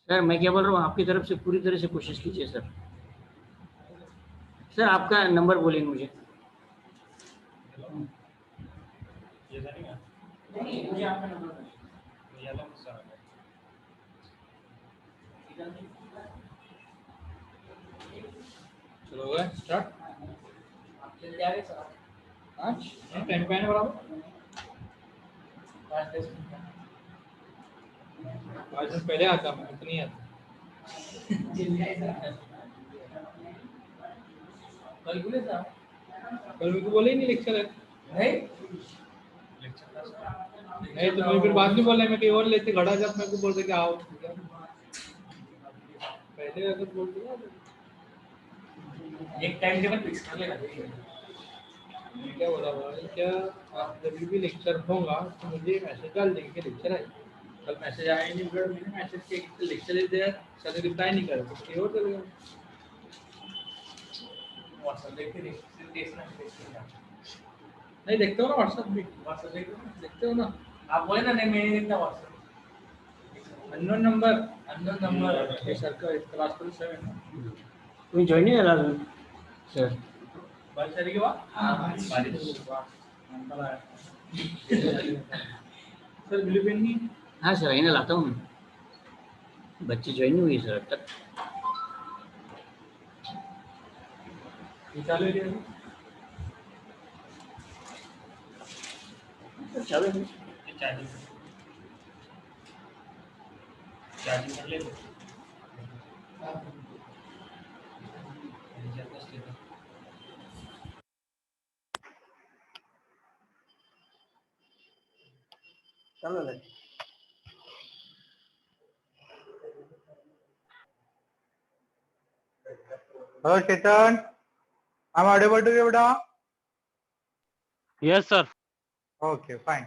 Sir मैं क्या बोल रहा हूँ, आपकी तरफ से पूरी तरह से कोशिश कीजिए सर। सर आपका नंबर बोलेंगे मुझे। नहीं, मुझे आपका नंबर चलो गए स्टार्ट। आप चल जाएंगे सर। आज टाइम पे आने बराबर 5-10 मिनट। 5 दिन पहले आता मैं, इतनी आता। चल जाए सर। कल बोले सर। कल मेरे को बोले ही नहीं लेक्चर है। नहीं नहीं तो मुझे फिर बाद में बोला, मैं कहीं और लेते घड़ा, जब मेरे को बोलते कि आओ पहले अगर बोल दिया एक टाइम टेबल फिक्स कर लेना। मैं क्या बोला भाई, क्या आप जब भी लेक्चर होगा तो मुझे मैसेज डाल देंगे लेक्चर है। कल मैसेज आया ही नहीं, फिर मैंने मैसेज किया लेक्चर दे दिया, सर रिप्लाई नहीं कर तो कहीं और चले गए। व्हाट्सएप देख के देखना। नहीं देखते हो ना व्हाट्सएप भी, व्हाट्सएप देखते हो ना। आप बोले ना, नहीं मैं नहीं देखता WhatsApp. Unknown number unknown number ये सर का क्लास पर से है ना। तुम्ही जॉइन नाही झाला सर? बारिश आ रही है वहाँ? बारिश सर ब्लू पेन नहीं। हाँ सर, इन्हें लाता हूँ मैं। बच्ची ज्वाइन नहीं हुई सर अब तक। ये चालू है अभी? चालू है। चार्जिंग कर ले। चलो ले। Hello Chetan, I'm audible to you, beta? Yes, sir. Okay, fine,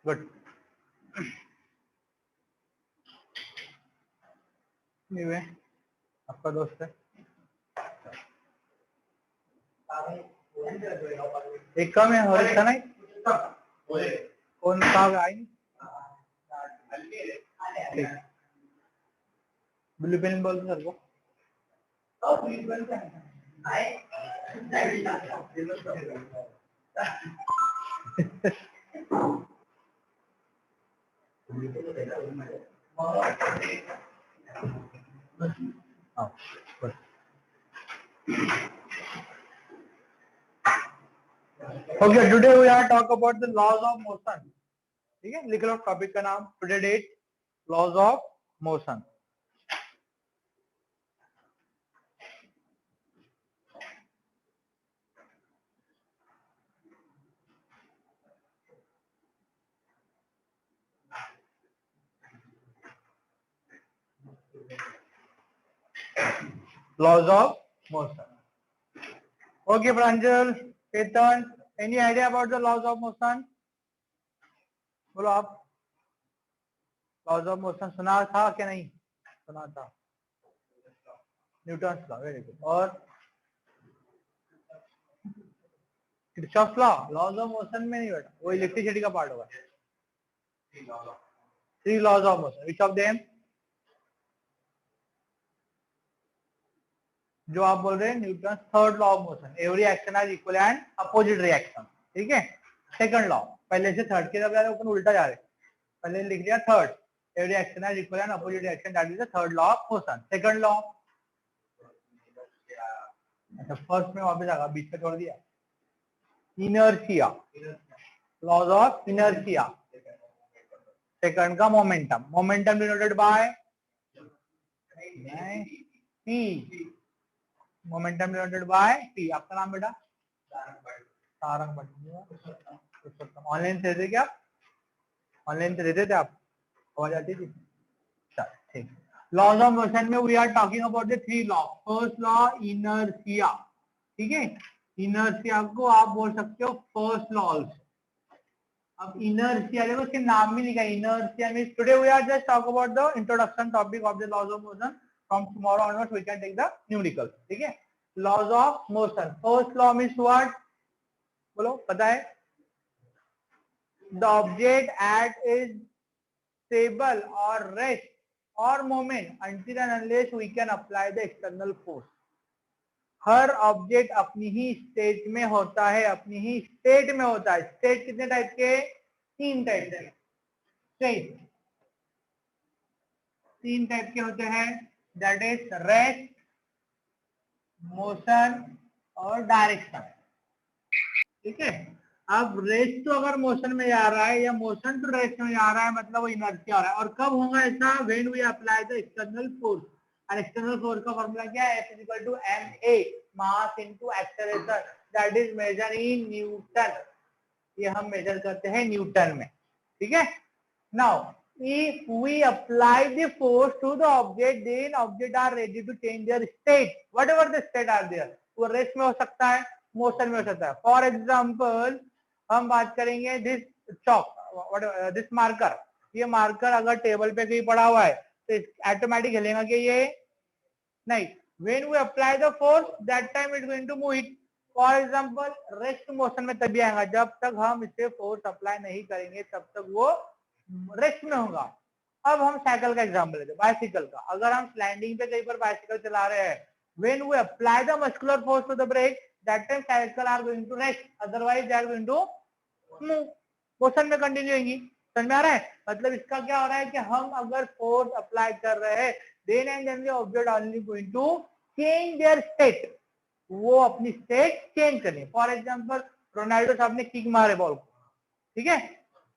good. ये आपका दोस्त है। एक कम है और इसका नहीं। कौन सा आई? ठीक। ब्लू पेन बोल सर को। हाँ, good. Okay, today we are talk about the laws of motion. ठीक है, लिख लो टॉपिक का नाम, today date laws of motion. laws of motion. Okay, Pranjal, Ketan, any idea about the laws of motion? बोलो आप। laws of motion सुना था क्या नहीं? सुना था। Newton law, very good. और Kirchhoff law, laws of motion में नहीं बेटा, वो इलेक्ट्रिसिटी का पार्ट होगा। Three laws of motion, which of them? जो आप बोल रहे हैं Newton third law of motion, every action has equal and opposite reaction. ठीक है, सेकंड लॉ, पहले से थर्ड की तरफ जा रहे हैं, उल्टा जा रहे हैं। पहले लिख दिया third, every action has equal and opposite reaction, that is the third law of motion. Second law, अच्छा फर्स्ट में वापस आगा, बीच में छोड़ दिया। Inertia, laws of inertia. Second का momentum, momentum denoted by p, momentum denoted by p। आपका नाम बेटा? सारंग भट्ट। ऑनलाइन से थे क्या? ऑनलाइन से देते थे आप? आवाज आती थी? चल ठीक। लॉज ऑफ मोशन में we are talking about the three law. First law inertia, ठीक है, इनर्शिया को आप बोल सकते हो फर्स्ट लॉ ऑल्सो। अब इनर्शिया देखो, उसके नाम भी लिखा है inertia means. Today we are just talk about the introduction topic of the laws of motion. From tomorrow onwards we can take the numerical. ठीक है, laws of motion, first law means what? बोलो, पता है? The object at is stable और rest or moment until and unless we can apply the external force. Her object अपनी ही state में होता है, अपनी ही स्टेट में होता है. स्टेट कितने टाइप के? 3 टाइप के. स्टेट 3 टाइप के होते हैं, दैट इज रेस्ट, मोशन और डायरेक्शन. ठीक है. अब रेस्ट तो अगर मोशन में जा रहा है या मोशन टू रेस्ट में जा रहा है, मतलब वो इनर्शिया हो रहा है. और कब होगा ऐसा? When we apply the external force. और एक्सटर्नल फोर्स का फॉर्मूला क्या है? F equal to ma mass into acceleration, that is measure in Newton. ये हम मेजर करते हैं न्यूटन में. ठीक है. Now if we apply the force to the object, then object are ready to change their state, whatever the state are there. वो rest में हो सकता है, मोशन में हो सकता है. फॉर एग्जाम्पल हम बात करेंगे दिस चॉक, दिस मार्कर. ये मार्कर अगर टेबल पे कहीं पड़ा हुआ है तो ऑटोमेटिक हिलेगा कि ये नहीं. when we apply the force, that time it is going to move it. For example rest motion में तभी आएगा, जब तक हम इसे फोर्स अप्लाई नहीं करेंगे तब तक वो रेस्ट में होगा. अब हम साइकिल का एग्जांपल लेते हैं, बाइसिकल का. अगर हम स्लैंडिंग पे कहीं पर बाइसिकल चला रहे हैं, when we apply the muscular force to the brake, that time cycle are going to rest, otherwise they are going to move, motion में कंटिन्यू होंगी. समझ में आ रहा है? मतलब इसका क्या हो रहा है कि हम अगर फोर्स अप्लाई कर रहे हैं, then and then the object only going to change their state. वो अपनी स्टेट चेंज करें. फॉर एग्जांपल रोनाल्डो साहब ने किक मारे बॉल को. ठीक है.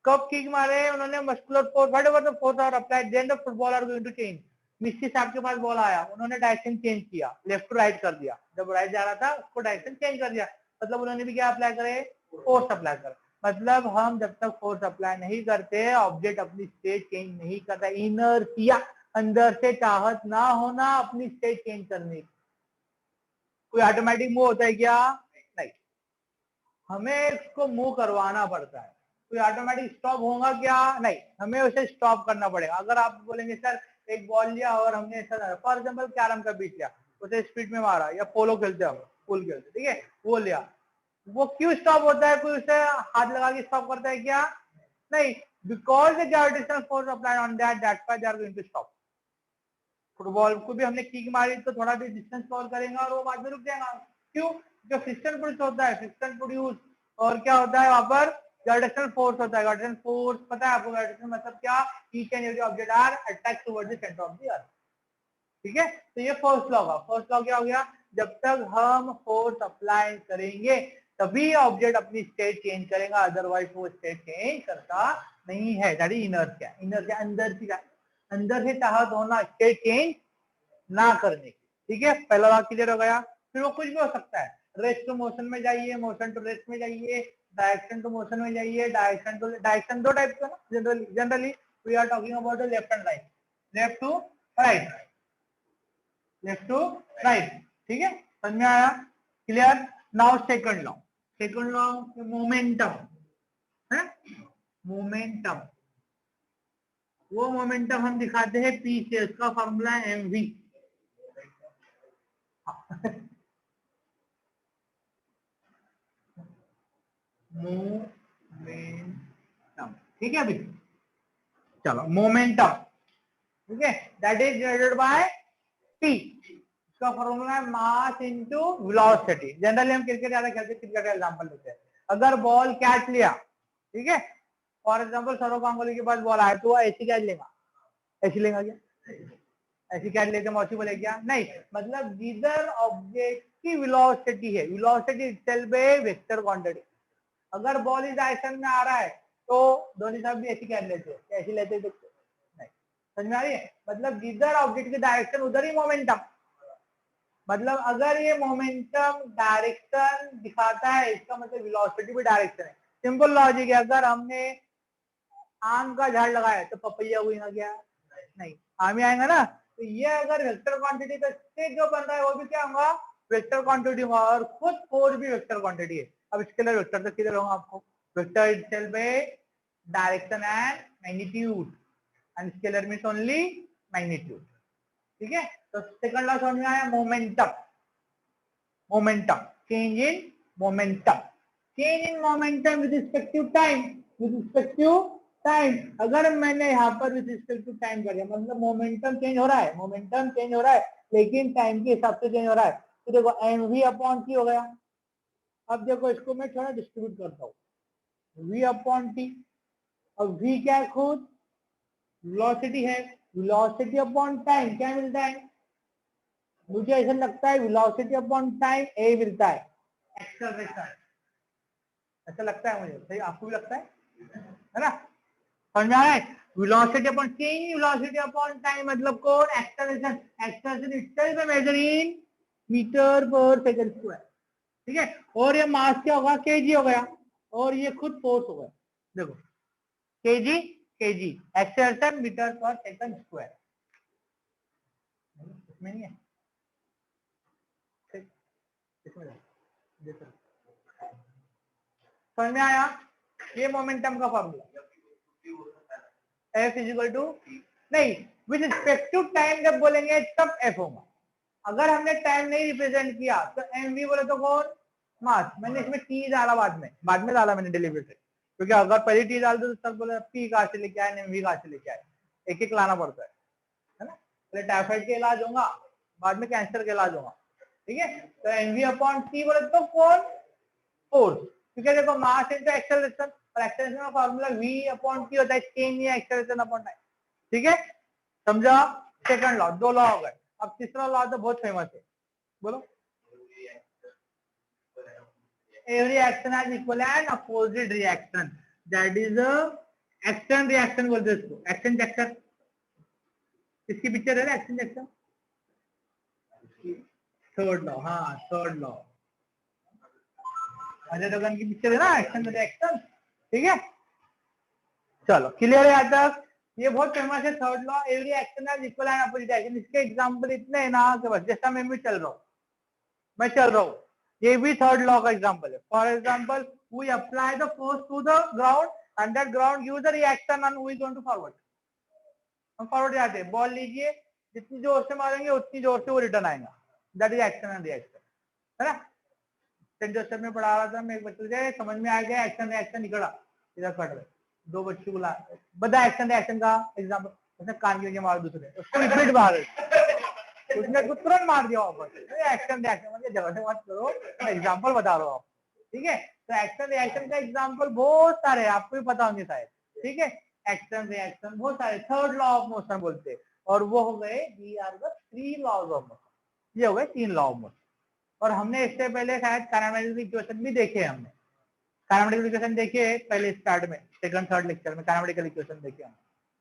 कब किक मारे? उन्होंने muscular force, whatever the force are applied, then the footballer going to change. Messi साहब के पास बॉल आया, उन्होंने डायरेक्शन चेंज किया, लेफ्ट टू राइट कर दिया. जब राइट जा रहा था उसको डायरेक्शन चेंज कर दिया. मतलब उन्होंने भी क्या अप्लाई करे? फोर्स अप्लाई कर. मतलब हम जब तक फोर्स अप्लाई नहीं करते, ऑब्जेक्ट अपनी स्टेट चेंज नहीं करता. इनर्शिया, अंदर से चाहत ना होना अपनी स्टेट चेंज करने की. कोई ऑटोमेटिक मूव होता है क्या? नहीं, हमें इसको मूव करवाना पड़ता है. कोई ऑटोमेटिक स्टॉप होगा क्या? नहीं, हमें उसे स्टॉप करना पड़ेगा. अगर आप बोलेंगे सर एक बॉल लिया और हमने सर फॉर एग्जांपल कैरम का बीच लिया, उसे स्पीड में मारा, या पोलो खेलते हम, पूल खेलते, ठीक है, वो लिया, वो क्यों स्टॉप होता है? कोई उसे हाथ लगा के स्टॉप करता है क्या? नहीं, because the gravitational force applied on that, that's why they are going to stop. Football को भी हमने किक मारी तो थोड़ा भी डिस्टेंस कवर करेगा और वो बाद में रुक जाएगा. क्यों? जो फ्रिक्शन प्रोड्यूस होता है, फ्रिक्शन प्रोड्यूस, और क्या होता है वहां पर? ग्रेविटेशनल फोर्स होता है. ग्रेविटेशनल फोर्स पता है आपको? ग्रेविटेशन मतलब क्या? Each and every object are attract towards the centre of the earth. ठीक है. तो ये फर्स्ट लॉ का. फर्स्ट लॉ क्या हो गया? जब तक हम फोर्स अप्लाई करेंगे तभी ऑब्जेक्ट अपनी स्टेट चेंज करेगा, अदरवाइज वो स्टेट चेंज करता नहीं है. That is inertia. इनर्शिया अंदर से चाहत होना स्टेट चेंज ना करने की. ठीक है. पहला वाक्य क्लियर हो गया. फिर वो कुछ भी हो सकता है. रेस्ट टू मोशन में जाइए, मोशन टू रेस्ट में जाइए, डायरेक्शन टू मोशन में जाइए, डायरेक्शन दो टाइप का ना generally we are talking about the left and right, left to right, left to right. ठीक है. समझ में आया? Clear. Now second law. Second law momentum है. मोमेंटम, वो मोमेंटम हम दिखाते हैं पी से. उसका फॉर्मूला है mv. मोमेंटम. ठीक है. अभी चलो मोमेंटम. ठीक है. That is divided by p. इसका फॉर्मूला है मास इनटू वेलोसिटी. जनरली हम क्रिकेट ज्यादा खेलते हैं, क्रिकेट का एग्जांपल लेते हैं. अगर बॉल कैच लिया, ठीक है, फॉर एग्जांपल सौरव गांगुली के पास बॉल आया तो वो ऐसी कैच लेगा, ऐसी लेगा क्या? ऐसी कैच लेते मौसी बोले क्या? नहीं. मतलब जिधर ऑब्जेक्ट की वेलोसिटी है, वेलोसिटी इटसेल्फ ए वेक्टर क्वांटिटी. अगर बॉल इस डायरेक्शन में आ रहा है तो धोनी साहब भी ऐसी कैच लेते हैं, ऐसी लेते हैं नहीं. समझ में आ रही है? मतलब जिधर ऑब्जेक्ट की डायरेक्शन उधर ही मोमेंटम. मतलब अगर ये मोमेंटम डायरेक्शन दिखाता है, इसका मतलब वेलोसिटी भी डायरेक्शन है. सिंपल लॉजिक है. अगर हमने आम का झाड़ लगाया तो पपैया हुई ना क्या? नहीं, आम ही आएगा ना. तो ये अगर वेक्टर क्वांटिटी का स्टेट जो बन रहा है वो भी क्या होगा? वेक्टर क्वांटिटी होगा. और खुद फोर्स भी वेक्टर क्वांटिटी है. अब स्केलर वेक्टर तो किधर होगा आपको? वेक्टर इटसेल्फ है direction and magnitude, and scalar means only magnitude. ठीक है. तो सेकंड लॉ समझ में आया? Momentum. Momentum, change in momentum. Change in momentum with respect to time, with respect to time, अगर मैंने यहाँ पर विद रिस्पेक्ट टू टाइम कर दिया मतलब मोमेंटम चेंज हो रहा है, मोमेंटम चेंज हो रहा है लेकिन टाइम के हिसाब से चेंज हो रहा है, तो देखो mv अपॉन टी हो गया। अब देखो इसको मैं थोड़ा डिस्ट्रीब्यूट करता हूँ, v अपॉन टी, अब v क्या है खुद वेलोसिटी है, वेलोसिटी अपॉन टाइम क्या मिलता है, मुझे ऐसा लगता है वेलोसिटी अपॉन टाइम ए मिलता है, एक्सेलरेशन, ऐसा लगता है मुझे, सही आपको भी लगता है ना, समझ में आ रहा है, velocity upon change velocity upon time मतलब कौन acceleration, acceleration itself is measure in metre per second square, ठीक है, और ये मास क्या होगा केजी हो गया, और ये खुद फोर्स हो गया, देखो KG KG acceleration metre per second square, इसमें नहीं है, ठीक, इसमें देखो समझ में आया, ये मोमेंटम का फॉर्मूला F इजिकल टू नहीं विद रिस्पेक्ट टू टाइम जब बोलेंगे तब F होगा, अगर हमने टाइम नहीं रिप्रेजेंट किया तो mv बोले तो कौन मास, मैंने इसमें टी डाला बाद में डाला मैंने डेलीवरेट, क्योंकि अगर पहले टी डाल दो तो सब बोले पी कहाँ से लेके आए mv कहाँ से लेके आए, एक एक लाना पड़ता है ना, पहले टाइफाइड के इलाज होगा बाद में कैंसर के इलाज होगा, ठीक है, तो mv अपॉन टी बोले तो कौन फोर्स, क्योंकि देखो मास इनटू एक्सेलरेशन और एक्सेलरेशन का फार्मूला v अपॉन टी होता है, चेंज या एक्सेलरेशन अपॉन टाइम, ठीक है, समझा, सेकंड लॉ, दो लॉ हो गए, अब तीसरा लॉ तो बहुत फेमस है, बोलो every action has equal and opposite reaction, that is a action reaction बोलते हैं इसको, action reaction, इसकी पिक्चर है ना action reaction, थर्ड लॉ, हाँ थर्ड लॉ, अजय देवगन की पिक्चर है ना एक्शन रिएक्शन, ठीक है, चलो क्लियर है यहाँ तक, ये बहुत फेमस है third law, every action has equal and opposite action, इसके एग्जांपल इतने हैं ना कि बस, जैसा मैं भी चल रहा हूँ, ये भी थर्ड लॉ का एग्जांपल है, for example we apply the force to the ground and that ground gives the reaction and we going to forward, हम फॉरवर्ड जाते हैं, बॉल लीजिए जितनी जोर से मारेंगे उतनी जोर से वो रिटर्न आएगा, that is action and reaction, है ना, सेंट जोसेफ में पढ़ा रहा था मैं, एक बच्चे से समझ में आ गया, एक्शन रिएक्शन निकला, इधर पढ़ रहे, दो बच्चों को ला बता एक्शन रिएक्शन का एग्जांपल, उसने कान के मार दूसरे, उसको रिपीट मार, उसने को तुरंत मार दिया वापस, एक्शन रिएक्शन मतलब जबरदस्त मत करो, एग्जांपल बता रहा हूँ आप, ठीक है, तो एक्शन रिएक्शन का एग्जांपल बहुत सारे आपको भी पता होंगे शायद, ठीक है, एक्शन रिएक्शन बहुत सारे, थर्ड लॉ ऑफ मोशन बोलते हैं, और वो हो गए these are the three laws of motion, ये हो गए तीन लॉ ऑफ मोशन, और हमने इससे पहले शायद काइनेमेटिक इक्वेशन भी देखे, हमने काइनेमेटिक इक्वेशन देखे पहले स्टार्ट में, सेकंड थर्ड लेक्चर में काइनेमेटिकल इक्वेशन देखे हम,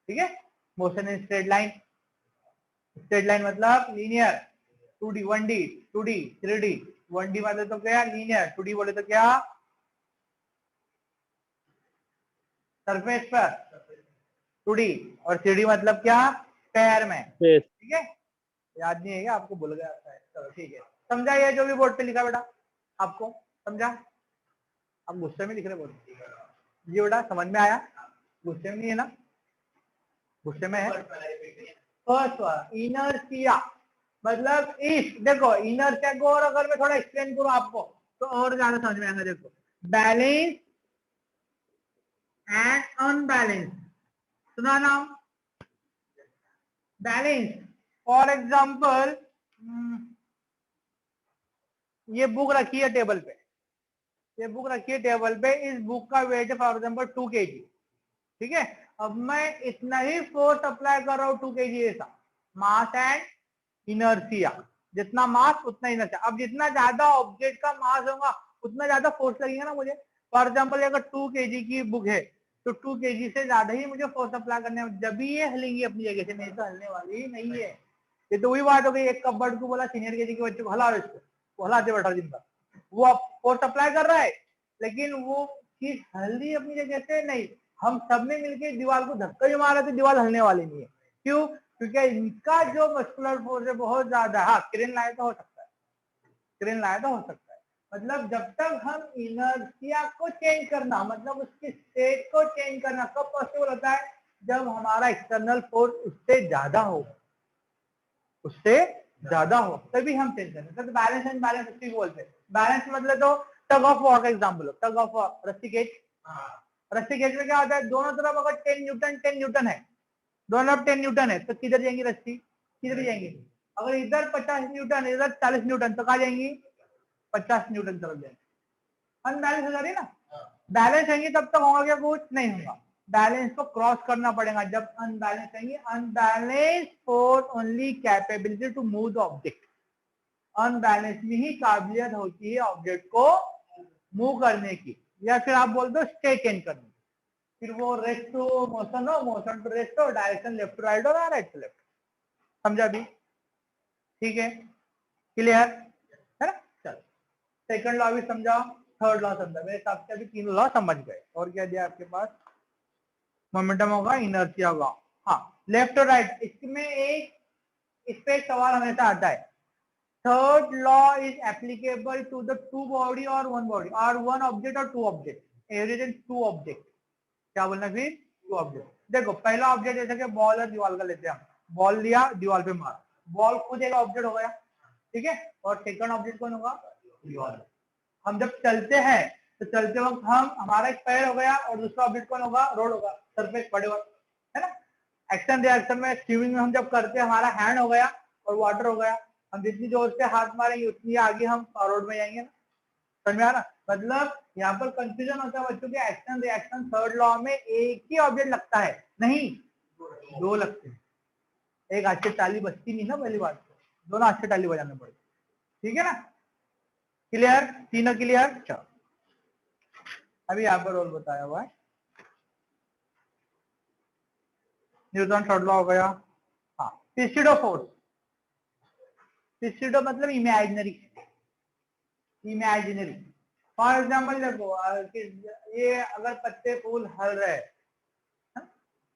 ठीक है, motion in straight line, straight line मतलब linear, 2D 1D 2D 3D, 1D मतलब तो क्या लीनियर, 2D बोले तो क्या सरफेस पर 2D, और 3D मतलब क्या पैर में, ठीक है, याद नहीं है क्या आपको, भूल गया, चलो ठीक है, समझा ये जो भी बोर्ड पे लिखा बेटा, आपको समझा, आप गुस्से में लिख रहे बोर्ड, ये बेटा समझ में आया, गुस्से में नहीं है ना, गुस्से में है, फर्स्ट वाला इनर्शिया मतलब इस, देखो इनर्शिया को और अगर मैं थोड़ा एक्सप्लेन करूं आपको तो और ज्यादा समझ में आएगा, देखो बैलेंस एंड अनबैलेंस, सुना नाम बैलेंस, फॉर एग्जांपल ये बुक रखी है टेबल पे, ये बुक रखी है टेबल पे, इस बुक का वेट है फॉर एग्जांपल 2 kg, ठीक है, अब मैं इतना ही फोर्स अप्लाई कर रहा हूँ 2 kg ऐसा, मास एंड इनर्शिया, जितना मास उतना इनर्शिया, अब जितना ज्यादा ऑब्जेक्ट का मास होगा उतना ज्यादा फोर्स लगेगा ना मुझे, फॉर एग्जांपल अगर 2 kg की बुक है तो 2 kg से ज्यादा ही मुझे फोर्स अप्लाई करने में, जब भी ये हिलेंगी अपनी जगह से, नहीं तो हिलने वाली नहीं है, ये तो वही बात हो गई, एक कबर्ड को बोला सीनियर केजी के बच्चे को हला, इसको हलाते बैठा दिन भर, वो फोर्स अप्लाई कर रहा है लेकिन वो चीज हल रही अपनी जगह से नहीं, हम सब ने मिलकर दीवार को धक्का जो मारा तो दीवार हलने वाली नहीं है, क्यों, क्योंकि इनका जो मस्कुलर फोर्स है बहुत ज्यादा, हाँ क्रेन लाए तो हो सकता है, क्रेन लाए तो हो सकता है, मतलब जब तक हम इनर्शिया को चेंज करना, मतलब उसकी स्टेट को चेंज करना कब पॉसिबल होता है, जब हमारा एक्सटर्नल फोर्स उससे ज्यादा हो, उससे ज्यादा हो तभी हम चेंज करते हैं, तो बैलेंस एंड बैलेंस उसी को बोलते हैं, बैलेंस मतलब तो टग ऑफ वॉर का एग्जांपल हो, टग ऑफ वॉर, रस्सी खींच, रस्सी खींचने क्या होता है, दोनों तरफ अगर 10 न्यूटन है, दोनों तरफ 10 न्यूटन है तो किधर जाएंगी रस्सी, किधर जाएंगी। अगर इधर 50 न्यूटन है, इधर 40 न्यूटन, तो कहाँ जाएंगी, 50 न्यूटन तरफ जाएंगी। अनबैलेंस हो जा रही है ना, बैलेंस रहेंगी तब तक होगा क्या, कुछ नहीं होगा। बैलेंस को क्रॉस करना पड़ेगा जब अनबैलेंस रहेंगे। Unbalance force only capability to move the object, unbalance में ही काबिलियत होती है ऑब्जेक्ट को मूव करने की, या फिर आप बोल दो स्टेट चेंज करने की। फिर वो रेस्ट टू मोशन हो, मोशन टू रेस्ट हो, डायरेक्शन लेफ्ट टू राइट हो, राइट टू लेफ्ट। समझा भी, ठीक है, क्लियर है ना। चलो सेकंड लॉ भी समझाओ, थर्ड लॉ समझा। मेरे हिसाब से अभी तीनों लॉ समझ गए। और क्या दिया आपके पास, मोमेंटम होगा, इनर्शिया होगा, हाँ लेफ्ट और राइट। इसमें एक इस पे एक सवाल हमेशा आता है, third law is applicable to the two body और वन बॉडी, और वन ऑब्जेक्ट और two object, average two object. क्या बोलना फिर, टू ऑब्जेक्ट। देखो पहला ऑब्जेक्ट जैसे कि बॉल और दीवार का लेते हैं हम, बॉल लिया दीवार पे मारा, बॉल खुद एक ऑब्जेक्ट हो गया, ठीक है, और सेकंड ऑब्जेक्ट कौन होगा, दीवार। हम जब चलते हैं तो चलते वक्त हम, हमारा एक पैर हो गया और दूसरा ऑब्जेक्ट कौन होगा, रोड होगा, सरफेस बड़े हुआ, है ना। एक्शन रिएक्शन में स्विमिंग में हम जब करते हैं, हमारा हैंड हो गया और वाटर हो गया, हम जितनी जोर से हाथ मारेंगे उतनी आगे हम रोड में जाएंगे ना। समझ में आ रहा, मतलब यहाँ पर कंफ्यूजन होता है बच्चों के, एक्शन रिएक्शन थर्ड लॉ में एक ही ऑब्जेक्ट लगता है, नहीं दो लगते हैं। एक हाथ से ताली बजती नहीं ना, पहली बात, दोनों हाथ से ताली बजाने पड़ती, ठीक है ना। क्लियर, तीनों क्लियर। चलो अभी यहाँ पर और बताया हुआ है, न्यूटन थर्ड लॉ हो गया। हाँ पिस्टिडो फोर्स, पिस्टिडो मतलब इमेजिनरी, इमेजिनरी। फॉर एग्जाम्पल देखो, ये अगर पत्ते फूल हल रहे,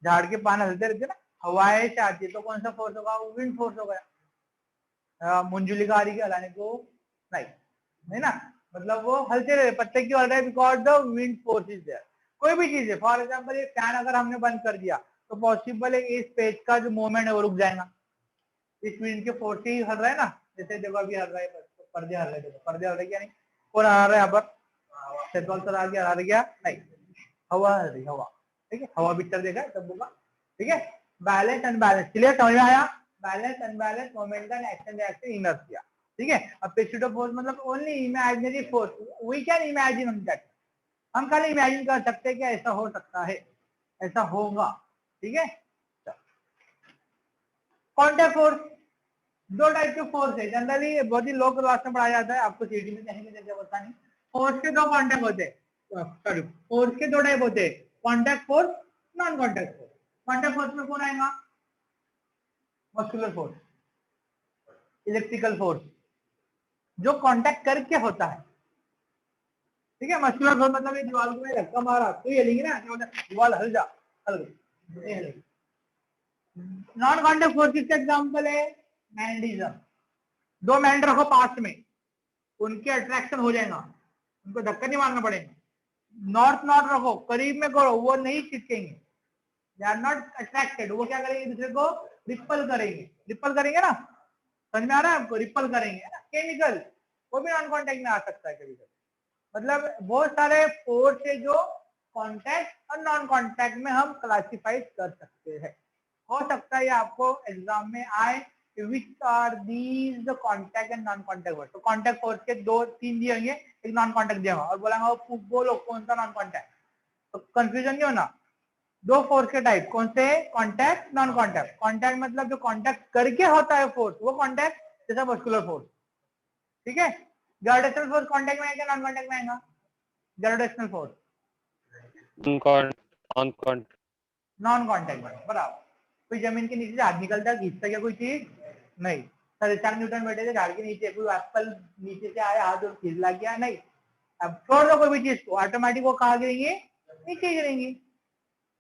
झाड़ के पान हलते रहते ना, हवाएं से आती है तो कौन सा फोर्स होगा, विंड फोर्स हो गया। मंजुलिका आ रही है हलाने को, नहीं ना, मतलब वो हलते रहे, पत्ते क्यों हल रहे, because the wind force is there. कोई भी चीज है, फॉर एग्जाम्पल ये फैन अगर हमने बंद कर दिया तो पॉसिबल है इस पेज का जो मूवमेंट है वो रुक जाएगा, इस विंड के फोर्स से ही हल रहा है ना। जैसे देखो अभी हल रहा है, पर्दे हल रहे, देखो पर्दे हल रहे क्या नहीं, कौन हल रहा है यहाँ पर, सेटबॉल सर आ गया, हल गया नहीं, हवा हल रही, हवा, ठीक है, हवा पिक्चर देखा है सब होगा, ठीक है। बैलेंस अनबैलेंस क्लियर, समझ में आया, balance unbalance, momentum, action reaction, inertia, ठीक है। अब पिस्टिडो फोर्स मतलब only imaginary force, we can imagine on that, हम खाली इमेजिन कर सकते हैं कि ऐसा हो सकता है, ऐसा होगा, ठीक है। कॉन्टैक्ट फोर्स, दो टाइप के फोर्स है, जनरली बहुत ही लो क्लास में पढ़ाया जाता है, आपको सीडी में कहीं नहीं पता नहीं। फोर्स के दो कॉन्टैक्ट होते हैं, सॉरी फोर्स के दो टाइप होते हैं, contact force, non contact force. Contact force में कौन आएगा, मस्कुलर फोर्स, इलेक्ट्रिकल फोर्स, जो कांटेक्ट करके होता है, ठीक है। मस्कुलर फोर्स मतलब ये दीवार को धक्का मारा तो ये हिलेगी ना, दीवार हल जा, हल गई। नॉन कांटेक्ट फोर्स किसका एग्जांपल है, मैग्नेटिज्म। दो मैग्नेट रखो पास में, उनके अट्रैक्शन हो जाएगा, उनको धक्का नहीं मारना पड़ेगा। नॉर्थ नॉर्थ रखो, करीब में करो, वो नहीं चिपकेंगे, दे आर नॉट अट्रैक्टेड, वो क्या करेंगे, दूसरे को रिपल करेंगे, रिपल करेंगे ना, समझ में आ रहा है आपको, रिपल करेंगे ना। केमिकल वो भी नॉन कांटेक्ट में आ सकता है कभी कभी, मतलब बहुत सारे फोर्स है जो कांटेक्ट और नॉन कांटेक्ट में हम क्लासिफाइड कर सकते हैं। हो सकता है आपको एग्जाम में आए, which are these the contact and non contact force. तो कांटेक्ट फोर्स के दो तीन दिए होंगे, एक नॉन कांटेक्ट दिया और बोलेंगे बोलो कौन सा नॉन कांटेक्ट, तो कंफ्यूजन नहीं होना। दो फोर्स के टाइप कौन से, कांटेक्ट, नॉन कांटेक्ट। कांटेक्ट मतलब जो कांटेक्ट करके होता है फोर्स, वो कांटेक्ट, जैसा मस्कुलर फोर्स, ठीक है। ग्रेविटेशनल फोर्स कांटेक्ट में आएगा, नॉन कांटेक्ट में आएगा, ग्रेविटेशनल फोर्स नॉन कांटेक्ट में, बराबर। कोई जमीन के नीचे से हाथ निकलता है, खींचता क्या कोई चीज नहीं, सर इसाक न्यूटन बैठे थे झाड़ के नीचे, कोई एप्पल नीचे से आया हाथ और खींच लग गया, नहीं। अब छोड़ दो कोई भी चीज को, ऑटोमेटिक वो कहाँ गिरेंगे, नीचे गिरेंगी,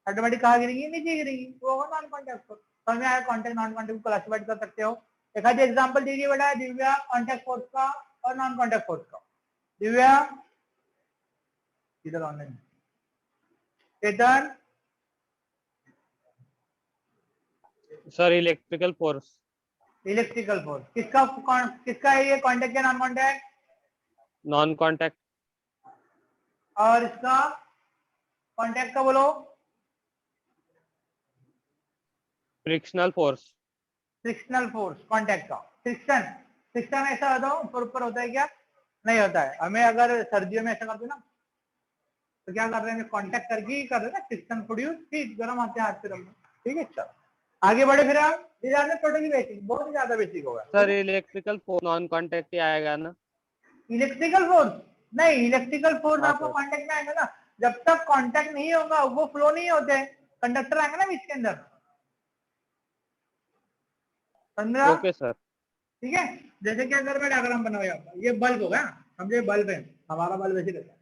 ऑटोमेटिक कहाँ गिरेंगी, नीचे गिरेंगी, वो होगा नॉन कांटेक्ट फोर्स। समझ में आया, कांटेक्ट नॉन कांटेक्ट को क्लासिफाइड कर सकते हो। एक आधी एग्जांपल दीजिए बेटा दिव्या, कांटेक्ट फोर्स का और नॉन कांटेक्ट फोर्स का। दिव्या इधर online, Chetan sir electrical force, electrical force किसका है ये, कांटेक्ट या नॉन कांटेक्ट, नॉन कांटेक्ट, और इसका कांटेक्ट का बोलो। Frictional force. Frictional force contact का। फ्रिक्शन, फ्रिक्शन ऐसा होता है ऊपर ऊपर होता है क्या? नहीं होता है। हमें अगर सर्दियों में ऐसा करते ना तो क्या कर रहे हैं, कांटेक्ट करके ही कर रहे हैं ना, फ्रिक्शन प्रोड्यूस, ठीक गर्म आते हैं हाथ से रखना। ठीक है, चलो आगे बढ़े फिर हम। टोटली बेसिक, बहुत ही ज्यादा बेसिक होगा। Sir electrical force non contact ही आएगा ना? इलेक्ट्रिकल फोर्स नहीं, इलेक्ट्रिकल फोर्स हाँ आपको सर। कांटेक्ट में आएगा ना, जब तक कांटेक्ट नहीं होगा वो फ्लो नहीं होते, कंडक्टर आएंगे ना बीच के अंदर, समझा? Okay sir. ठीक है, जैसे कि अगर मैं डायग्राम बनाया, ये बल्ब होगा, समझे, बल्ब है, हमारा बल्ब ऐसे रहता है।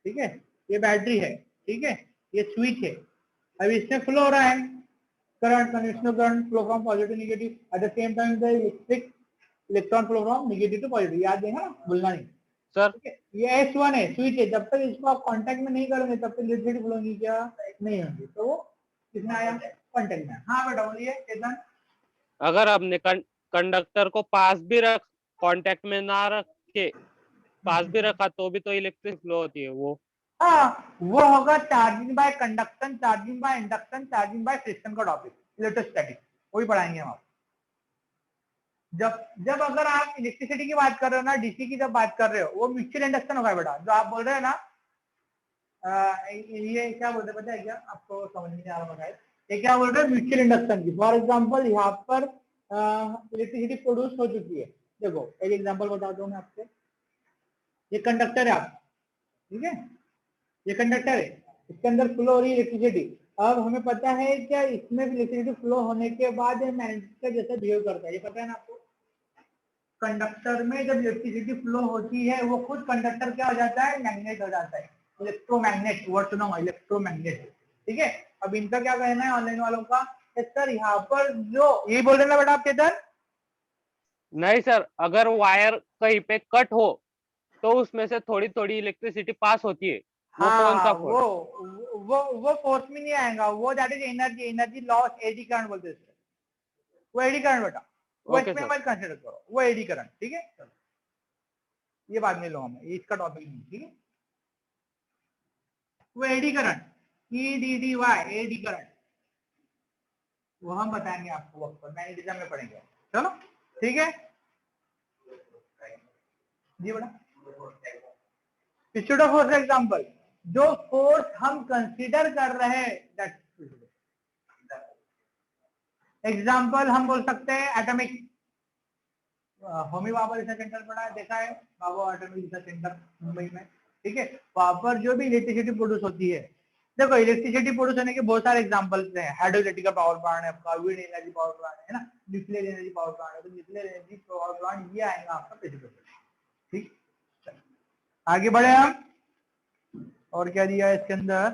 ठीक है, ये बैटरी है, ठीक है, ये स्विच है। अभी इससे फ्लो हो रहा है current, conventional current flow from positive negative, at the same time the electric electron flow from negative to positive, याद देना ना, भूलना नहीं। सर ठीक है, ये S1 है, स्विच है, जब तक इसको आप कांटेक्ट में नहीं करोगे तब तक इलेक्ट्रिसिटी फ्लो होगी क्या? नहीं होगी, तो वो कितना आया? कांटेक्ट में। हाँ बेटा बोलिए चेतन। अगर आपने कंडक्टर को पास भी रख, कांटेक्ट में ना रख के पास भी रखा तो भी तो इलेक्ट्रिक फ्लो होती है वो। हाँ, वो होगा charging by conduction, charging by induction, charging by friction का टॉपिक, इलेक्ट्रोस्टैटिक, वही पढ़ाएंगे हम आप। जब जब अगर आप इलेक्ट्रिसिटी की बात कर रहे हो ना, डीसी की जब बात कर रहे हो, वो म्यूचुअल इंडक्शन होगा बेटा, जो आप बोल रहे हैं ना। ये क्या बोलते हैं पता है क्या आपको? समझ नहीं आ रहा होगा, ये क्या बोल रहे हैं? म्यूचुअल इंडक्शन की। फॉर एग्जांपल यहाँ पर इलेक्ट्रिसिटी प्रोड्यूस हो चुकी है, देखो एक एग्जांपल बताता हूँ मैं आपसे। ये कंडक्टर है आप, ठीक है, ये कंडक्टर है, इसके अंदर फ्लो हो रही है इलेक्ट्रिसिटी। अब हमें पता है क्या इसमें इलेक्ट्रिसिटी फ्लो होने के बाद ये मैग्नेट का जैसा बिहेव करता है, ये पता है ना आपको? कंडक्टर में जब इलेक्ट्रिसिटी फ्लो होती है वो खुद कंडक्टर क्या हो जाता है? मैग्नेट हो जाता है, इलेक्ट्रोमैग्नेट, वर्ड सुना, इलेक्ट्रोमैग्नेट। ठीक है, अब इनका क्या कहना है ऑनलाइन वालों का? सर यहाँ पर जो यही बोल रहे ना बेटा आप चेतन? नहीं सर, अगर वायर कहीं पे कट हो तो उसमें से थोड़ी थोड़ी इलेक्ट्रिसिटी पास होती है, वो कौन हाँ, सा फोर्स? वो फोर्स में नहीं आएगा, वो that is energy, energy loss, eddy current बोलते हैं, वो एडी करंट बेटा, वो ओके इसमें सर। मत कंसिडर करो, वो एडी करंट। ठीक है, ये बाद में लूंगा मैं, इसका टॉपिक नहीं। ठीक है, वो eddy current, EDDY, eddy current, वो हम बताएंगे आपको वक्त पर, मैग्नेटिज्म में पढ़ेंगे। चलो ठीक है जी बेटा। इंस्टीट्यूट ऑफ फोर्स एग्जांपल, जो फोर्स हम कंसीडर कर रहे हैं, एग्जांपल हम बोल सकते हैं एटॉमिक। होमी बाबा रिसर्च सेंटर पढ़ा है, देखा है बाबा एटॉमिक रिसर्च सेंटर मुंबई में। ठीक है, वहां पर जो भी इलेक्ट्रिसिटी प्रोड्यूस होती है, देखो इलेक्ट्रिसिटी प्रोड्यूस होने के बहुत सारे एग्जांपल्स हैं। हाइड्रो इलेक्ट्रिकल पावर प्लांट है आपका, विंड एनर्जी पावर प्लांट है ना, न्यूक्लियर एनर्जी पावर प्लांट है, तो न्यूक्लियर एनर्जी पावर प्लांट ये आएगा आपका फिजिकल। ठीक, आगे बढ़े हम, और क्या दिया है इसके अंदर?